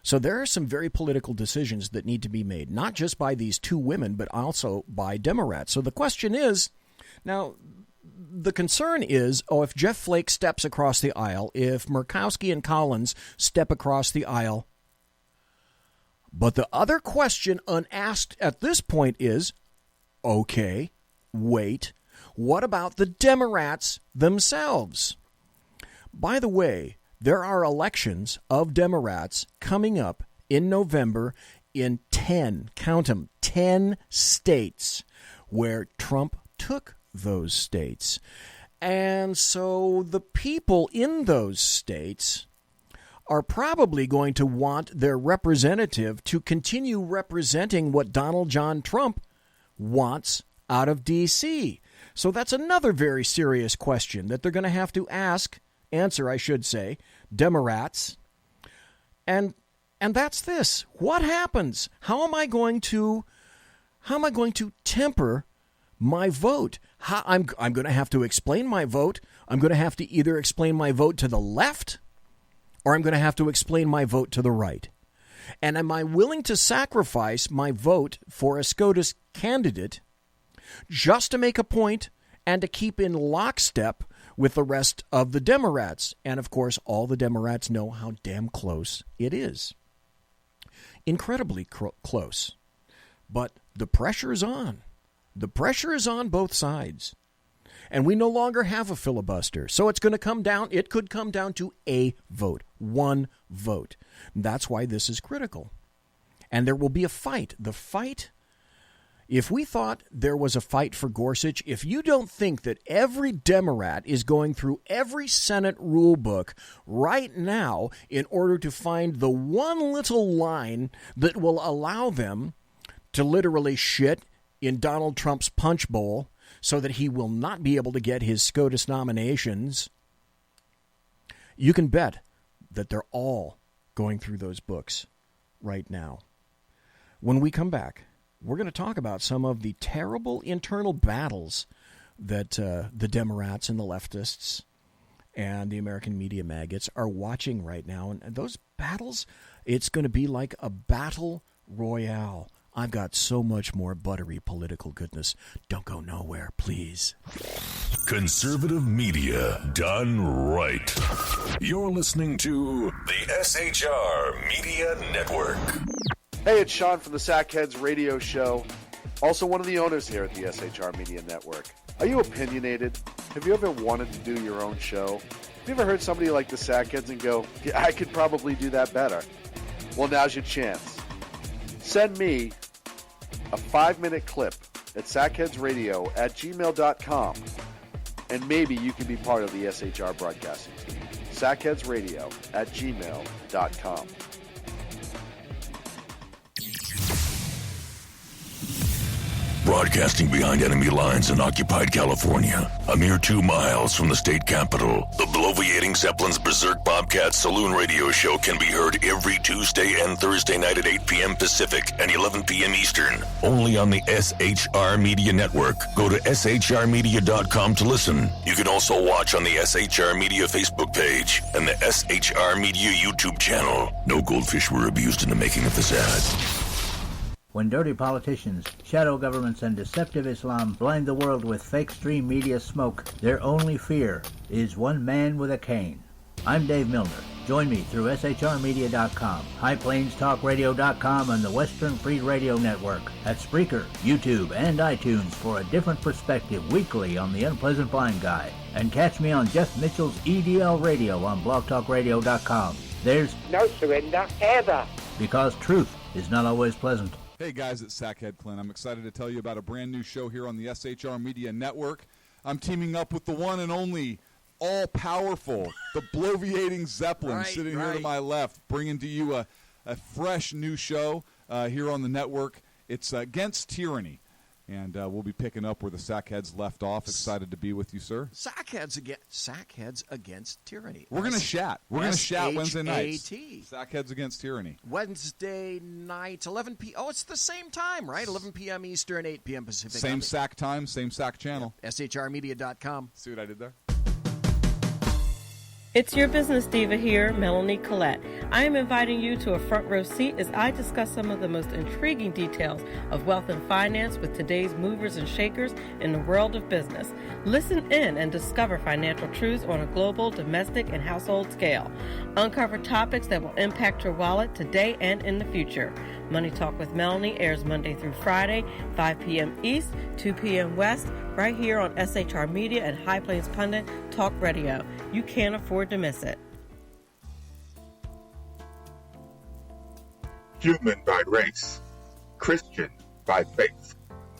So there are some very political decisions that need to be made, not just by these 2 women, but also by Democrats. So the question is, now, the concern is, if Jeff Flake steps across the aisle, if Murkowski and Collins step across the aisle. But the other question unasked at this point is, okay, wait, what about the Democrats themselves? By the way, there are elections of Democrats coming up in November in 10, count them, 10 states where Trump took those states. And so the people in those states are probably going to want their representative to continue representing what Donald John Trump wants out of D.C. So that's another very serious question that they're going to have to answer, I should say, Democrats. And that's this. What happens? How am I going to temper my vote? I'm going to have to explain my vote. I'm going to have to either explain my vote to the left or I'm going to have to explain my vote to the right. And am I willing to sacrifice my vote for a SCOTUS candidate just to make a point and to keep in lockstep with the rest of the Democrats? And, of course, all the Democrats know how damn close it is. Incredibly close. But the pressure is on. The pressure is on both sides. And we no longer have a filibuster. So it's going to come down, it could come down to a vote, one vote. That's why this is critical. And there will be a fight. The fight If we thought there was a fight for Gorsuch, if you don't think that every Democrat is going through every Senate rule book right now in order to find the one little line that will allow them to literally shit in Donald Trump's punch bowl so that he will not be able to get his SCOTUS nominations, you can bet that they're all going through those books right now. When we come back, we're going to talk about some of the terrible internal battles that the Democrats and the leftists and the American media maggots are watching right now. And those battles, it's going to be like a battle royale. I've got so much more buttery political goodness. Don't go nowhere, please. Conservative media done right. You're listening to the SHR Media Network. Hey, it's Sean from the Sackheads Radio Show, also one of the owners here at the SHR Media Network. Are you opinionated? Have you ever wanted to do your own show? Have you ever heard somebody like the Sackheads and go, yeah, I could probably do that better? Well, now's your chance. Send me a 5-minute clip at sackheadsradio@gmail.com, and maybe you can be part of the SHR broadcasting team. sackheadsradio@gmail.com. Broadcasting behind enemy lines in occupied California, a mere 2 miles from the state capitol, the bloviating Zeppelin's Berserk Bobcat Saloon radio show can be heard every Tuesday and Thursday night at 8 p.m. Pacific and 11 p.m. Eastern, only on the SHR Media Network. Go to shrmedia.com to listen. You can also watch on the SHR Media Facebook page and the SHR Media YouTube channel. No goldfish were abused in the making of this ad. When dirty politicians, shadow governments, and deceptive Islam blind the world with fake stream media smoke, their only fear is one man with a cane. I'm Dave Milner. Join me through shrmedia.com, highplains.talkradio.com, and the Western Free Radio Network at Spreaker, YouTube, and iTunes for a different perspective weekly on the Unpleasant Blind Guy. And catch me on Jeff Mitchell's EDL Radio on blogtalkradio.com. There's no surrender ever. Because truth is not always pleasant. Hey guys, it's Sackhead Clint. I'm excited to tell you about a brand new show here on the SHR Media Network. I'm teaming up with the one and only all-powerful, the bloviating Zeppelin sitting here to my left, bringing to you a fresh new show here on the network. It's Against Tyranny. And we'll be picking up where the Sackheads left off. Excited to be with you, sir. Sackheads Against Tyranny. We're going to chat. We're going to chat Wednesday nights. SHAT. Sackheads Against Tyranny. Wednesday night, 11 p.m. Oh, it's the same time, right? 11 p.m. Eastern, 8 p.m. Pacific. Same SAC time, same SAC channel. Yeah. SHRmedia.com. See what I did there? It's your business diva here, Melanie Collette. I am inviting you to a front row seat as I discuss some of the most intriguing details of wealth and finance with today's movers and shakers in the world of business. Listen in and discover financial truths on a global, domestic, and household scale. Uncover topics that will impact your wallet today and in the future. Money Talk with Melanie airs Monday through Friday, 5 p.m. East, 2 p.m. West, right here on SHR Media and High Plains Pundit Talk Radio. You can't afford to miss it. Human by race, Christian by faith,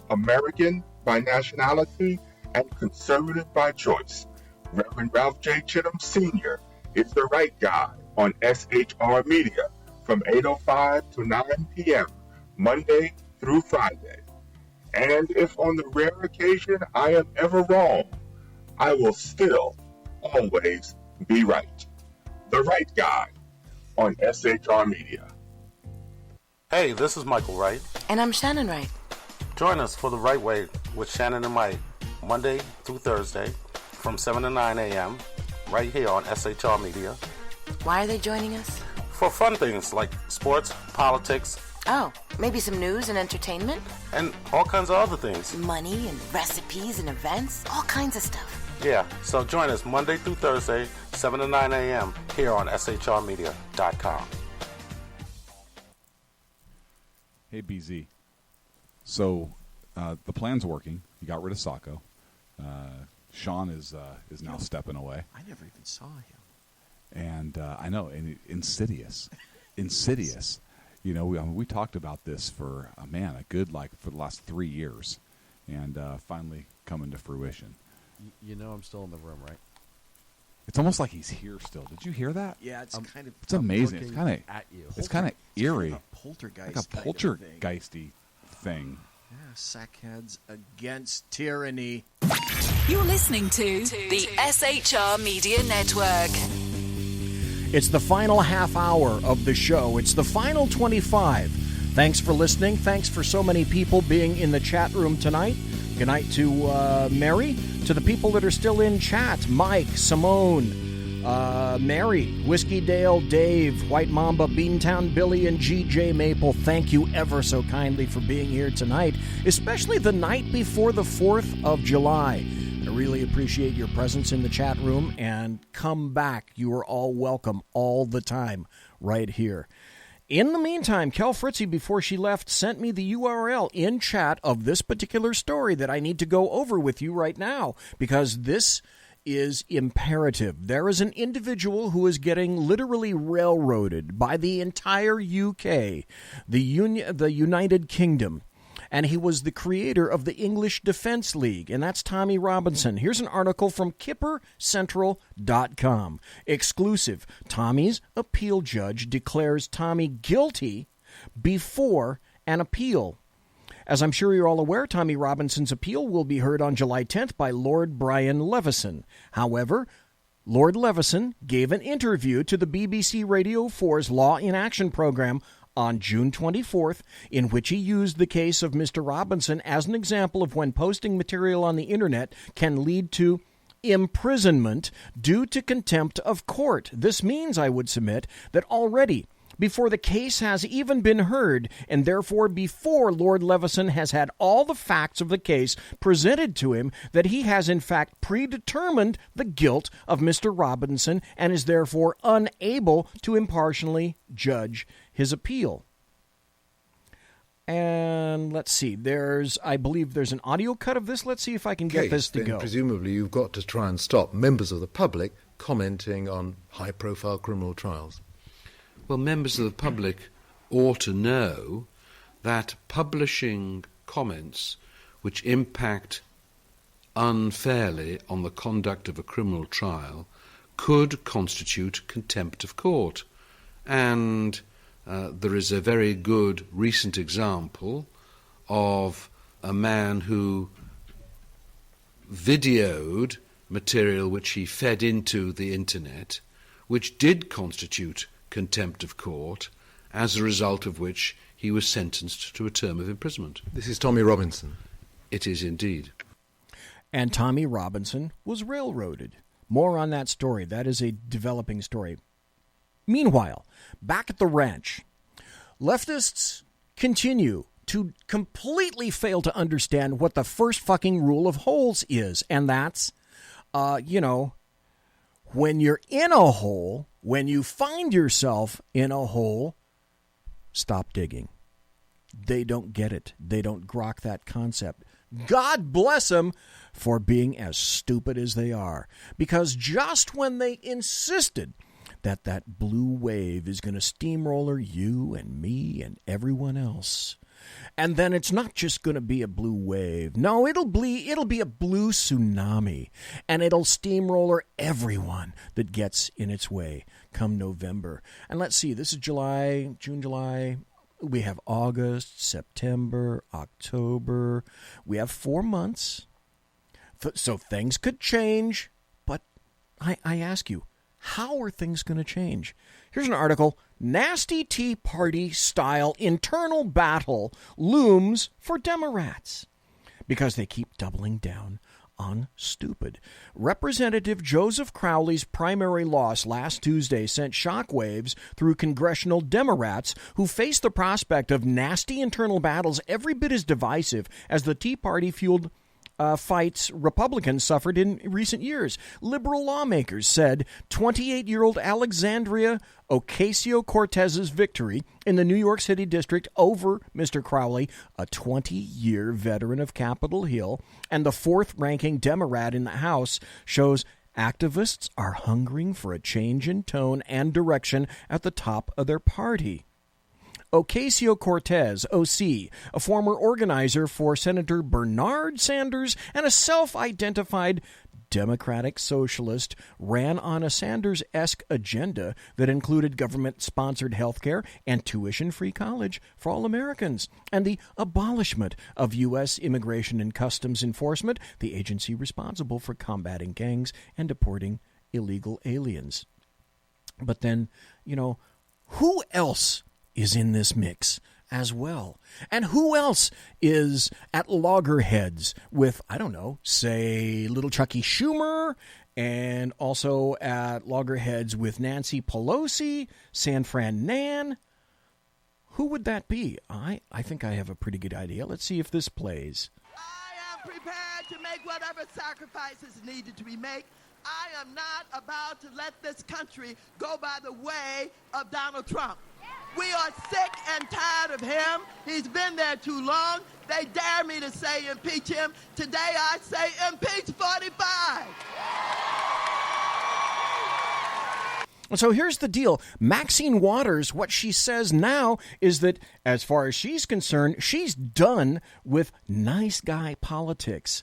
American by nationality, and conservative by choice. Reverend Ralph J. Chittum Sr. is the right guy on SHR Media from 8:05 to 9 p.m. Monday through Friday. And if on the rare occasion I am ever wrong, I will still always be right. The right guy on SHR Media. Hey, this is Michael Wright. And I'm Shannon Wright. Join us for The Right Way with Shannon and Mike, Monday through Thursday from 7 to 9 a.m. right here on SHR Media. Why are they joining us? For fun things like sports, politics. Oh, maybe some news and entertainment? And all kinds of other things. Money and recipes and events, all kinds of stuff. Yeah, so join us Monday through Thursday, 7 to 9 a.m. here on shrmedia.com. Hey, BZ. So the plan's working. You got rid of Sacco. Sean is now stepping away. I never even saw him. And I know, and Insidious. Insidious. we talked about this for for the last 3 years, and finally coming to fruition. I'm still in the room, right? It's almost like he's here still. Did you hear that? Yeah, it's kind of. It's amazing. It's kind of at you. It's kind of eerie. Kind of a poltergeist. Like a poltergeisty thing. Yeah, sackheads against tyranny. You're listening to the SHR Media Network. It's the final half hour of the show. It's the final 25. Thanks for listening. Thanks for so many people being in the chat room tonight. Good night to Mary, to the people that are still in chat. Mike, Simone, Mary, Whiskey Dale, Dave, White Mamba, Beantown Billy, and GJ Maple. Thank you ever so kindly for being here tonight, especially the night before the 4th of July. I really appreciate your presence in the chat room, and come back. You are all welcome all the time right here. In the meantime, Kel Fritzy, before she left, sent me the URL in chat of this particular story that I need to go over with you right now, because this is imperative. There is an individual who is getting literally railroaded by the entire UK, the United Kingdom, and he was the creator of the English Defense League, and that's Tommy Robinson. Here's an article from KipperCentral.com. Exclusive. Tommy's appeal judge declares Tommy guilty before an appeal. As I'm sure you're all aware, Tommy Robinson's appeal will be heard on July 10th by Lord Brian Levison. However, Lord Levison gave an interview to the BBC Radio 4's Law in Action program on June 24th, in which he used the case of Mr. Robinson as an example of when posting material on the internet can lead to imprisonment due to contempt of court. This means, I would submit, that already, before the case has even been heard, and therefore before Lord Levison has had all the facts of the case presented to him, that he has in fact predetermined the guilt of Mr. Robinson and is therefore unable to impartially judge his appeal. And let's see, I believe there's an audio cut of this. Let's see if I can get this to go. Presumably you've got to try and stop members of the public commenting on high-profile criminal trials. Well, members of the public ought to know that publishing comments which impact unfairly on the conduct of a criminal trial could constitute contempt of court. And there is a very good recent example of a man who videoed material which he fed into the internet, which did constitute contempt of court, as a result of which he was sentenced to a term of imprisonment. This is Tommy Robinson. It is indeed. And Tommy Robinson was railroaded. More on that story. That is a developing story. Meanwhile, back at the ranch, leftists continue to completely fail to understand what the first fucking rule of holes is. And that's, when you're in a hole, when you find yourself in a hole, stop digging. They don't get it. They don't grok that concept. God bless them for being as stupid as they are. Because just when they insisted that blue wave is going to steamroller you and me and everyone else, and then it's not just going to be a blue wave. No, it'll be a blue tsunami, and it'll steamroller everyone that gets in its way come November. And let's see, this is June, July. We have August, September, October. We have 4 months. So things could change, but I ask you, how are things going to change? Here's an article. Nasty Tea Party style internal battle looms for Democrats because they keep doubling down on stupid. Representative Joseph Crowley's primary loss last Tuesday sent shockwaves through congressional Democrats who face the prospect of nasty internal battles every bit as divisive as the Tea Party-fueled fights Republicans suffered in recent years. Liberal lawmakers said 28-year-old Alexandria Ocasio-Cortez's victory in the New York City district over Mr. Crowley, a 20-year veteran of Capitol Hill and the fourth-ranking Democrat in the House, shows activists are hungering for a change in tone and direction at the top of their party. Ocasio-Cortez, OC, a former organizer for Senator Bernard Sanders and a self-identified Democratic socialist, ran on a Sanders-esque agenda that included government-sponsored health care and tuition-free college for all Americans, and the abolishment of U.S. Immigration and Customs Enforcement, the agency responsible for combating gangs and deporting illegal aliens. But then, who else is in this mix as well? And who else is at loggerheads with, say, little Chucky Schumer, and also at loggerheads with Nancy Pelosi, San Fran Nan? Who would that be? I think I have a pretty good idea. Let's see if this plays. I am prepared to make whatever sacrifices needed to be made. I am not about to let this country go by the way of Donald Trump. We are sick and tired of him. He's been there too long. They dare me to say impeach him. Today I say impeach 45. So here's the deal. Maxine Waters, what she says now is that, as far as she's concerned, she's done with nice guy politics.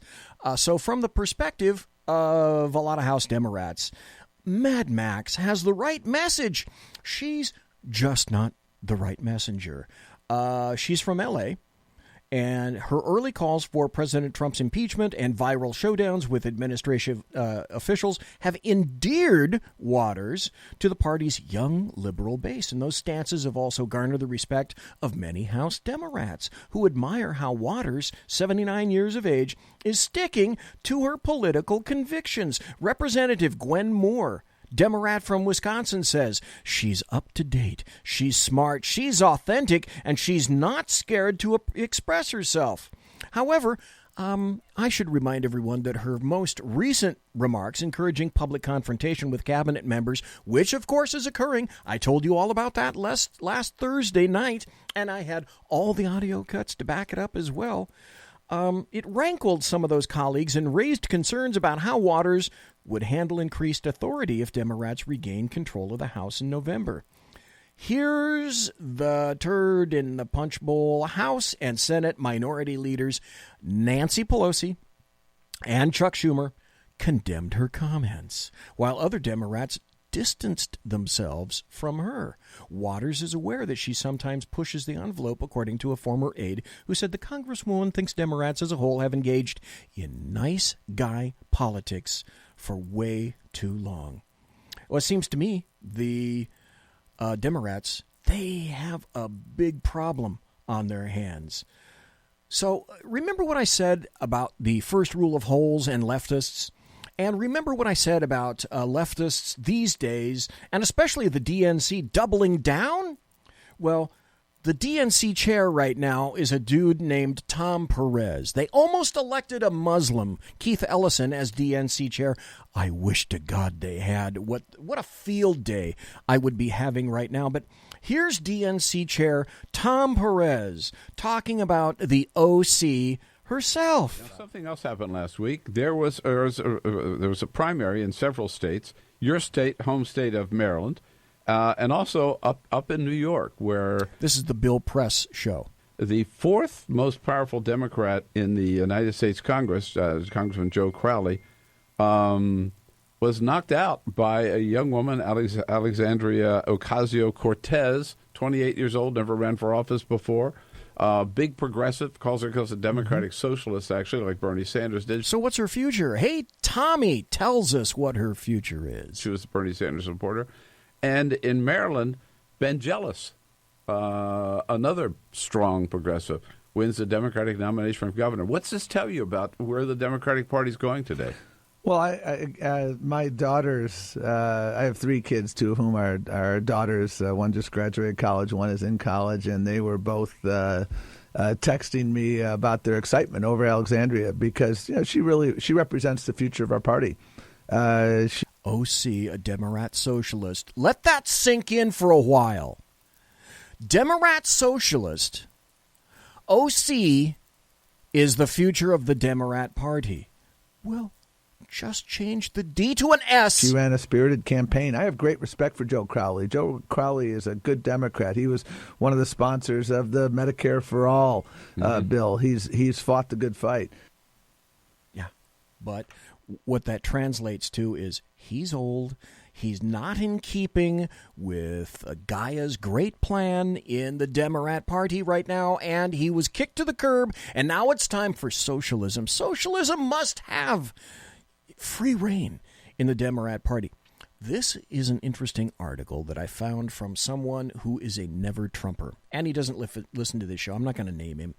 So from the perspective of a lot of House Democrats, Mad Max has the right message. She's just not the right messenger. She's from L.A., and her early calls for President Trump's impeachment and viral showdowns with administrative officials have endeared Waters to the party's young liberal base. And those stances have also garnered the respect of many House Democrats who admire how Waters, 79 years of age, is sticking to her political convictions. Representative Gwen Moore, Democrat from Wisconsin, says she's up to date, she's smart, she's authentic, and she's not scared to express herself. However, I should remind everyone that her most recent remarks encouraging public confrontation with cabinet members, which of course is occurring, I told you all about that last Thursday night, and I had all the audio cuts to back it up as well. It rankled some of those colleagues and raised concerns about how Waters would handle increased authority if Democrats regain control of the House in November. Here's the turd in the punch bowl. House and Senate minority leaders Nancy Pelosi and Chuck Schumer condemned her comments, while other Democrats distanced themselves from her. Waters is aware that she sometimes pushes the envelope, according to a former aide who said the Congresswoman thinks Democrats as a whole have engaged in nice guy politics for way too long. Well, it seems to me the Democrats, they have a big problem on their hands. So remember what I said about the first rule of holes and leftists? And remember what I said about leftists these days, and especially the DNC doubling down? Well, the DNC chair right now is a dude named Tom Perez. They almost elected a Muslim, Keith Ellison, as DNC chair. I wish to God they had. What a field day I would be having right now. But here's DNC chair Tom Perez talking about the OC herself. Now, something else happened last week. There was a primary in several states, your state, home state of Maryland, and also up in New York, where... This is the Bill Press show. The fourth most powerful Democrat in the United States Congress, Congressman Joe Crowley, was knocked out by a young woman, Alexandria Ocasio-Cortez, 28 years old, never ran for office before. Big progressive, calls herself a Democratic socialist, actually, like Bernie Sanders did. So what's her future? Hey, Tommy tells us what her future is. She was a Bernie Sanders supporter. And in Maryland, Ben Jealous, another strong progressive, wins the Democratic nomination for governor. What's this tell you about where the Democratic Party's going today? Well, my daughters, I have three kids, two of whom are daughters. One just graduated college, one is in college, and they were both texting me about their excitement over Alexandria because she represents the future of our party. OC, a Democrat socialist. Let that sink in for a while. Democrat socialist. OC is the future of the Democrat Party. Well, just changed the D to an S. She ran a spirited campaign. I have great respect for Joe Crowley. Joe Crowley is a good Democrat. He was one of the sponsors of the Medicare for All bill. He's fought the good fight. Yeah, but what that translates to is he's old. He's not in keeping with Gaia's great plan in the Democrat Party right now, and he was kicked to the curb, and now it's time for socialism. Socialism must have free reign in the Democrat Party. This is an interesting article that I found from someone who is a never-Trumper, and he doesn't listen to this show. I'm not going to name him.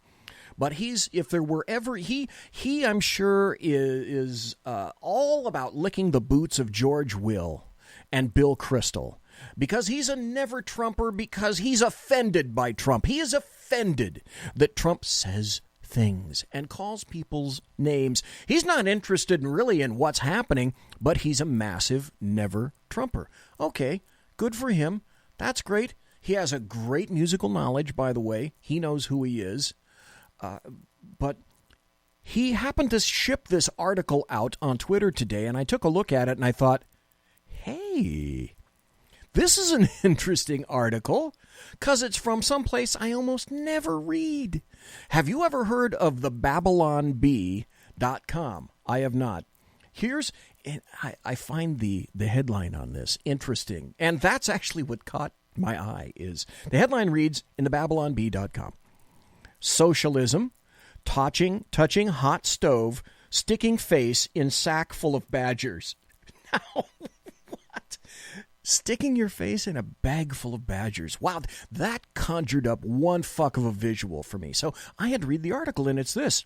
But if there were ever, he I'm sure is all about licking the boots of George Will and Bill Kristol, because he's a never-Trumper, because he's offended by Trump. He is offended that Trump says things and calls people's names. He's not interested in what's happening, but he's a massive never-Trumper. Okay, good for him. That's great. He has a great musical knowledge, by the way. He knows who he is. But he happened to ship this article out on Twitter today, and I took a look at it, and I thought, hey, this is an interesting article, because it's from someplace I almost never read. Have you ever heard of the BabylonBee.com? I have not. I find the headline on this interesting, and that's actually what caught my eye. Is the headline reads in the BabylonBee.com. Socialism, touching hot stove, sticking face in sack full of badgers. Now, what? Sticking your face in a bag full of badgers. Wow, that conjured up one fuck of a visual for me. So I had to read the article, and it's this.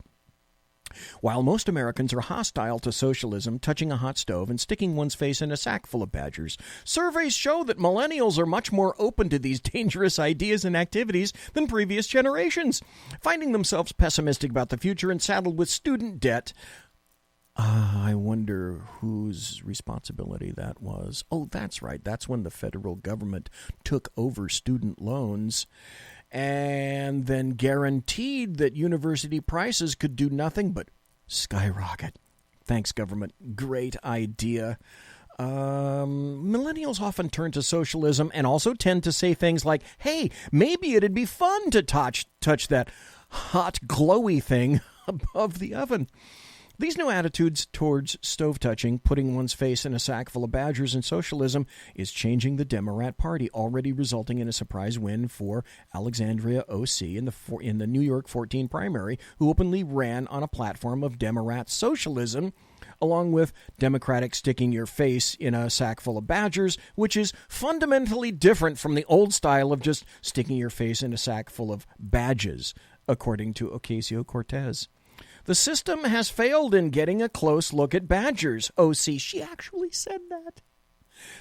While most Americans are hostile to socialism, touching a hot stove, and sticking one's face in a sack full of badgers, surveys show that millennials are much more open to these dangerous ideas and activities than previous generations, finding themselves pessimistic about the future and saddled with student debt. I wonder whose responsibility that was. Oh, that's right. That's when the federal government took over student loans and then guaranteed that university prices could do nothing but skyrocket. Thanks, government. Great idea. Millennials often turn to socialism and also tend to say things like, hey, maybe it'd be fun to touch that hot, glowy thing above the oven. These new attitudes towards stove touching, putting one's face in a sack full of badgers, and socialism is changing the Democrat Party, already resulting in a surprise win for Alexandria O.C. in the New York 14 primary, who openly ran on a platform of Democrat socialism, along with Democratic sticking your face in a sack full of badgers, which is fundamentally different from the old style of just sticking your face in a sack full of badges, according to Ocasio-Cortez. The system has failed in getting a close look at badgers. OC, she actually said that.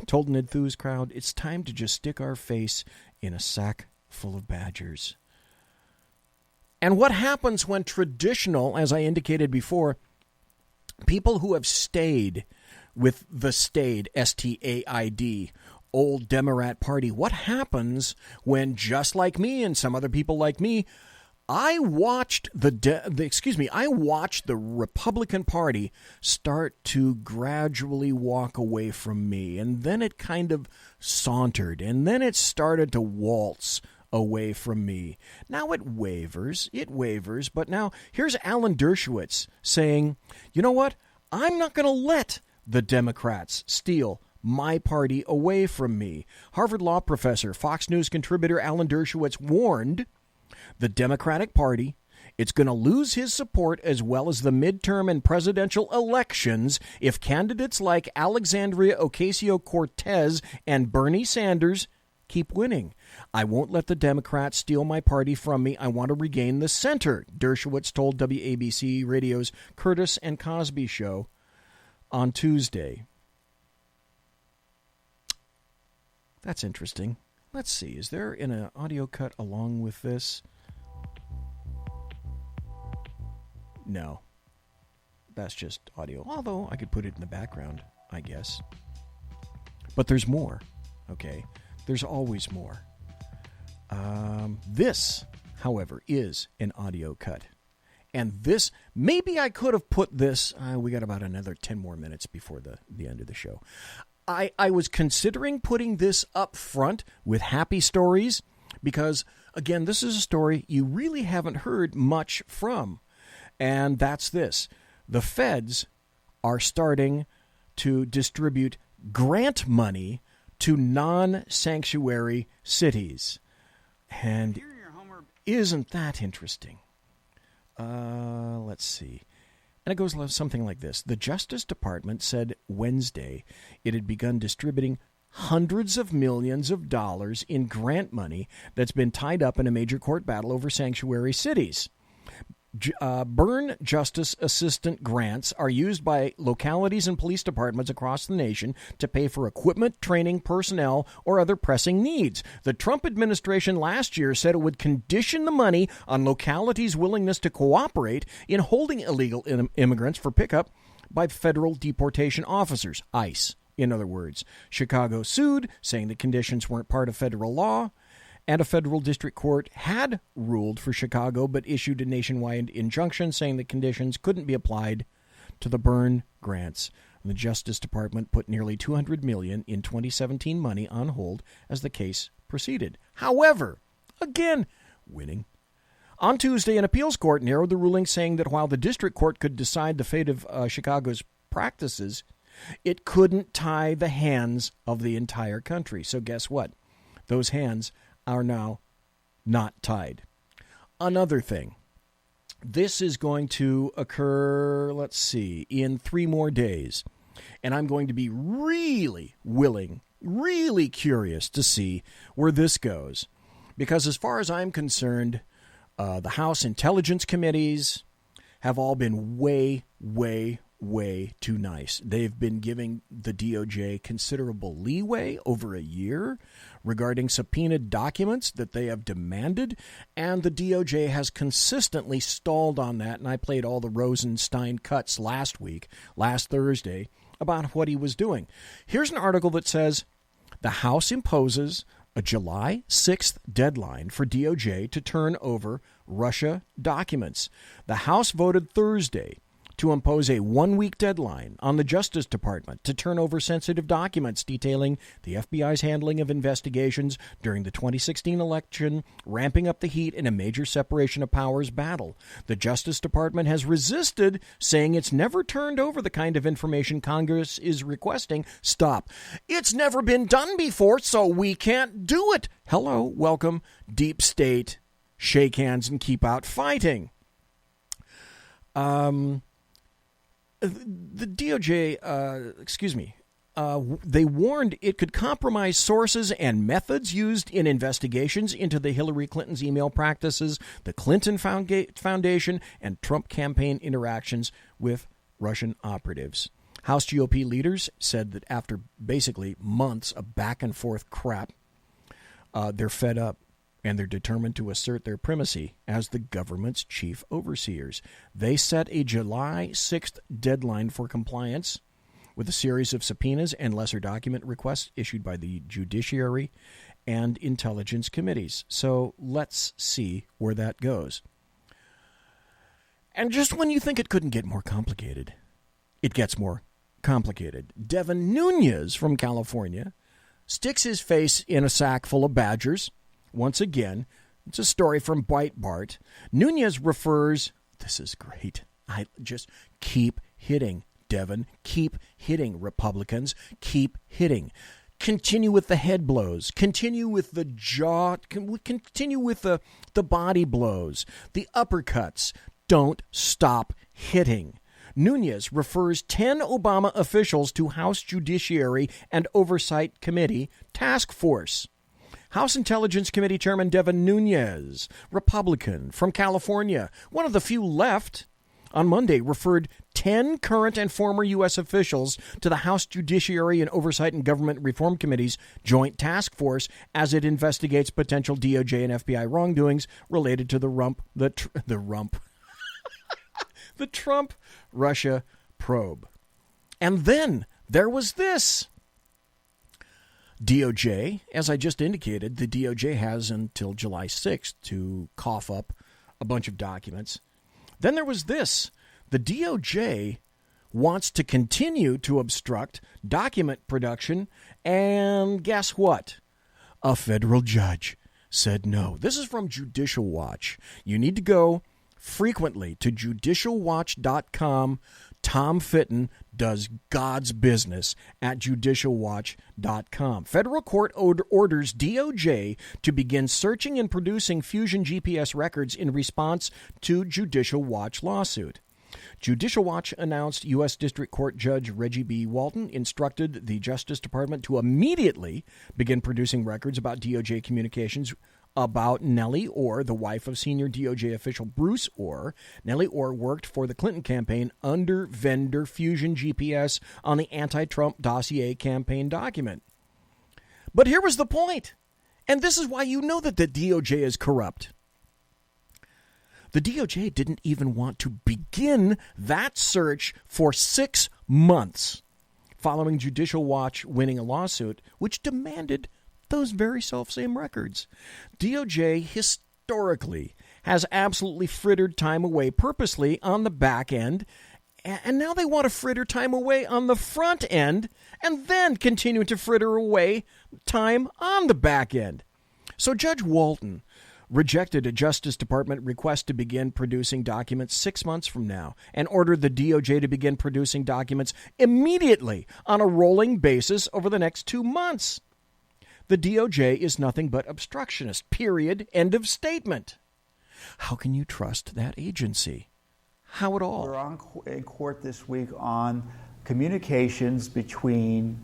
Told an enthused crowd, it's time to just stick our face in a sack full of badgers. And what happens when traditional, as I indicated before, people who have stayed with the staid, S-T-A-I-D, old Democrat Party, what happens when, just like me and some other people like me, I watched the Republican Party start to gradually walk away from me, and then it kind of sauntered, and then it started to waltz away from me. Now it wavers, but now here's Alan Dershowitz saying, you know what? I'm not going to let the Democrats steal my party away from me. Harvard Law professor, Fox News contributor Alan Dershowitz warned the Democratic Party, it's going to lose his support as well as the midterm and presidential elections if candidates like Alexandria Ocasio-Cortez and Bernie Sanders keep winning. I won't let the Democrats steal my party from me. I want to regain the center, Dershowitz told WABC Radio's Curtis and Cosby show on Tuesday. That's interesting. Let's see. Is there an audio cut along with this? No. That's just audio. Although I could put it in the background, I guess. But there's more. Okay. There's always more. This, however, is an audio cut. And this, maybe I could have put this, we got about another 10 more minutes before the end of the show. I was considering putting this up front with happy stories because, again, this is a story you really haven't heard much from. And that's this. The feds are starting to distribute grant money to non-sanctuary cities. And isn't that interesting? Let's see. And it goes something like this. The Justice Department said Wednesday it had begun distributing hundreds of millions of dollars in grant money that's been tied up in a major court battle over sanctuary cities. Burn Justice Assistant grants are used by localities and police departments across the nation to pay for equipment, training, personnel, or other pressing needs. The Trump administration last year said it would condition the money on localities' willingness to cooperate in holding illegal immigrants for pickup by federal deportation officers, ICE, in other words. Chicago sued, saying the conditions weren't part of federal law. And a federal district court had ruled for Chicago, but issued a nationwide injunction saying the conditions couldn't be applied to the burn grants. The Justice Department put nearly $200 million in 2017 money on hold as the case proceeded. However, again, winning. On Tuesday, an appeals court narrowed the ruling, saying that while the district court could decide the fate of Chicago's practices, it couldn't tie the hands of the entire country. So guess what? Those hands are now not tied. Another thing. This is going to occur, let's see, in 3 more days. And I'm going to be really willing, really curious to see where this goes. Because as far as I'm concerned, the House Intelligence Committees have all been way too nice. They've been giving the DOJ considerable leeway over a year regarding subpoenaed documents that they have demanded, and the DOJ has consistently stalled on that, and I played all the Rosenstein cuts last Thursday, about what he was doing. Here's an article that says, the House imposes a July 6th deadline for DOJ to turn over Russia documents. The House voted Thursday to impose a 1-week deadline on the Justice Department to turn over sensitive documents detailing the FBI's handling of investigations during the 2016 election, ramping up the heat in a major separation of powers battle. The Justice Department has resisted, saying it's never turned over the kind of information Congress is requesting. Stop. It's never been done before, so we can't do it. Hello, welcome, deep state. Shake hands and keep out fighting. The DOJ, they warned it could compromise sources and methods used in investigations into the Hillary Clinton's email practices, the Clinton Foundation, and Trump campaign interactions with Russian operatives. House GOP leaders said that after basically months of back and forth crap, they're fed up. And they're determined to assert their primacy as the government's chief overseers. They set a July 6th deadline for compliance with a series of subpoenas and lesser document requests issued by the Judiciary and Intelligence Committees. So let's see where that goes. And just when you think it couldn't get more complicated, it gets more complicated. Devin Nunes from California sticks his face in a sack full of badgers. Once again, it's a story from Breitbart. Nunes refers, this is great, I just keep hitting, Devin, keep hitting, Republicans, keep hitting. Continue with the head blows, continue with the jaw, continue with the body blows, the uppercuts. Don't stop hitting. Nunes refers 10 Obama officials to House Judiciary and Oversight Committee task force. House Intelligence Committee Chairman Devin Nunes, Republican from California, one of the few left, on Monday referred 10 current and former U.S. officials to the House Judiciary and Oversight and Government Reform Committee's Joint Task Force as it investigates potential DOJ and FBI wrongdoings related to the Trump-Russia probe. And then there was this. DOJ, as I just indicated, the DOJ has until July 6th to cough up a bunch of documents. Then there was this. The DOJ wants to continue to obstruct document production, and guess what? A federal judge said no. This is from Judicial Watch. You need to go frequently to judicialwatch.com. Tom Fitton does God's business at judicialwatch.com. Federal court orders DOJ to begin searching and producing Fusion GPS records in response to Judicial Watch lawsuit. Judicial Watch announced U.S. District Court Judge Reggie B. Walton instructed the Justice Department to immediately begin producing records about DOJ communications about Nellie Orr, the wife of senior DOJ official Bruce Orr. Nellie Orr worked for the Clinton campaign under vendor Fusion GPS on the anti-Trump dossier campaign document. But here was the point, and this is why you know that the DOJ is corrupt. The DOJ didn't even want to begin that search for 6 months following Judicial Watch winning a lawsuit which demanded those very self-same records. DOJ historically has absolutely frittered time away purposely on the back end, and now they want to fritter time away on the front end and then continue to fritter away time on the back end. So Judge Walton rejected a Justice Department request to begin producing documents 6 months from now and ordered the DOJ to begin producing documents immediately on a rolling basis over the next 2 months. The DOJ is nothing but obstructionist, period, end of statement. How can you trust that agency? How at all? We're in court this week on communications between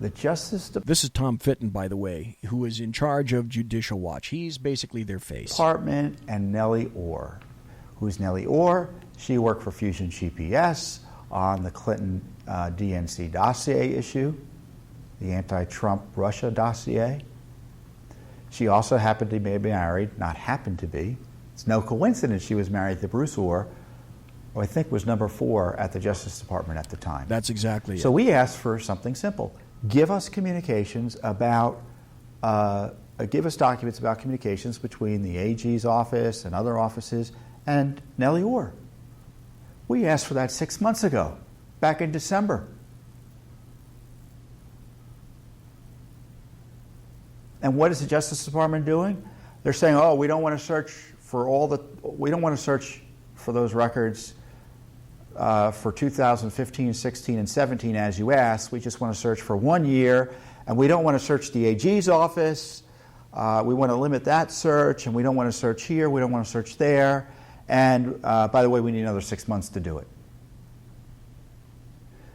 the Justice Department. This is Tom Fitton, by the way, who is in charge of Judicial Watch. He's basically their face. Department and Nellie Orr. Who's Nellie Orr? She worked for Fusion GPS on the Clinton DNC dossier issue, the anti-Trump Russia dossier. She also happened to be married, not happened to be. It's no coincidence she was married to Bruce Orr, who I think was number 4 at the Justice Department at the time. That's exactly it. So we asked for something simple. Give us communications about, give us documents about communications between the AG's office and other offices and Nellie Orr. We asked for that 6 months ago, back in December. And what is the Justice Department doing? They're saying, "Oh, we don't want to search for those records for 2015, 16, and 17, as you asked. We just want to search for 1 year, and we don't want to search the AG's office. We want to limit that search, and we don't want to search here. We don't want to search there. And by the way, we need another 6 months to do it."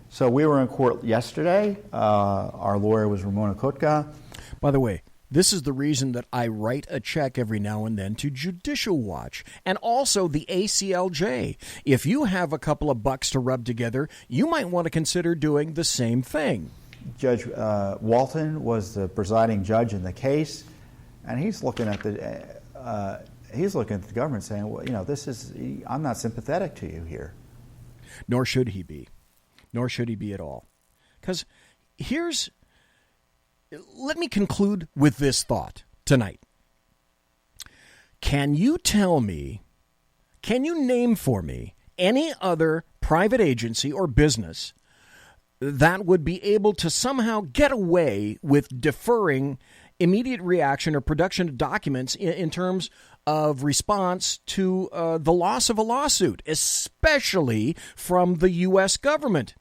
So we were in court yesterday. Our lawyer was Ramona Kotka. By the way, this is the reason that I write a check every now and then to Judicial Watch and also the ACLJ. If you have a couple of bucks to rub together, you might want to consider doing the same thing. Judge Walton was the presiding judge in the case, and he's looking at the government saying, "Well, you know, I'm not sympathetic to you here." Nor should he be. Nor should he be at all. Because let me conclude with this thought tonight. Can you name for me any other private agency or business that would be able to somehow get away with deferring immediate reaction or production of documents in terms of response to the loss of a lawsuit, especially from the U.S. government?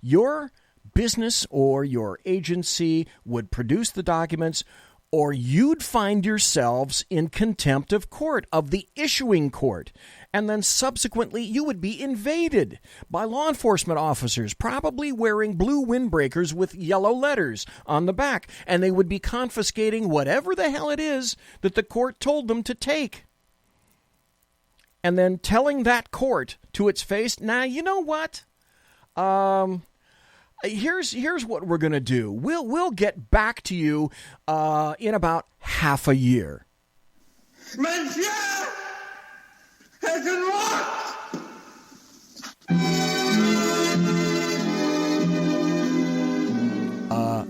Your business or your agency would produce the documents, or you'd find yourselves in contempt of court, of the issuing court. And then subsequently you would be invaded by law enforcement officers, probably wearing blue windbreakers with yellow letters on the back. And they would be confiscating whatever the hell it is that the court told them to take. And then telling that court to its face, "Now, you know what? Here's what we're going to do. We'll get back to you in about half a year." Monsieur has been locked.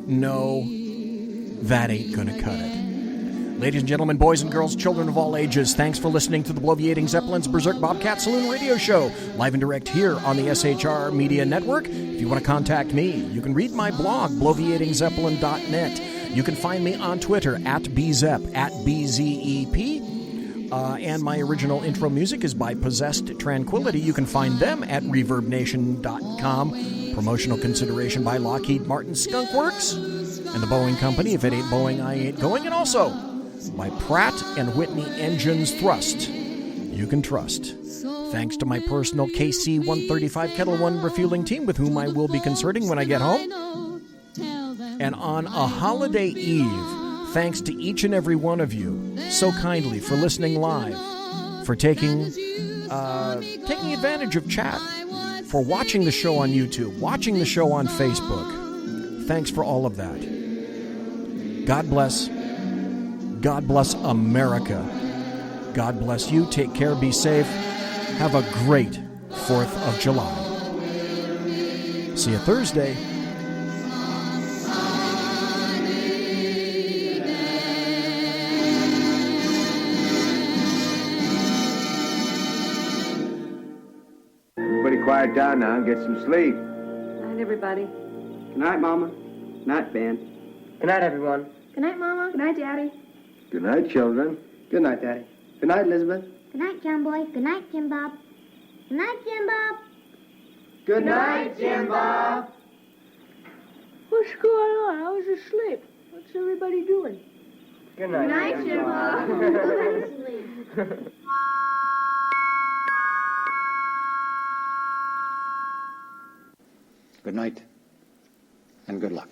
No, that ain't going to cut it. Ladies and gentlemen, boys and girls, children of all ages, thanks for listening to the Bloviating Zeppelin's Berserk Bobcat Saloon radio show, live and direct here on the SHR Media Network. If you want to contact me, you can read my blog, bloviatingzeppelin.net. You can find me on Twitter, @bzep, @bzep. And my original intro music is by Possessed Tranquility. You can find them at reverbnation.com. Promotional consideration by Lockheed Martin Skunk Works and the Boeing Company. If it ain't Boeing, I ain't going. And also by Pratt & Whitney Engines Thrust. You can trust. Thanks to my personal KC-135 Kettle One refueling team with whom I will be concerting when I get home. And on a holiday eve, thanks to each and every one of you so kindly for listening live, for taking advantage of chat, for watching the show on YouTube, watching the show on Facebook. Thanks for all of that. God bless. God bless America. God bless you. Take care. Be safe. Have a great 4th of July. See you Thursday. Everybody quiet down now and get some sleep. Night, everybody. Good night, Mama. Good night, Ben. Good night, everyone. Good night, Mama. Good night, Daddy. Good night, children. Good night, Daddy. Good night, Elizabeth. Good night, John Boy. Good night, Jim Bob. Good night, Jim Bob. Good night, Jim Bob. What's going on? I was asleep. What's everybody doing? Good night, Good night, Jim Bob. Go to sleep. Good night, and good luck.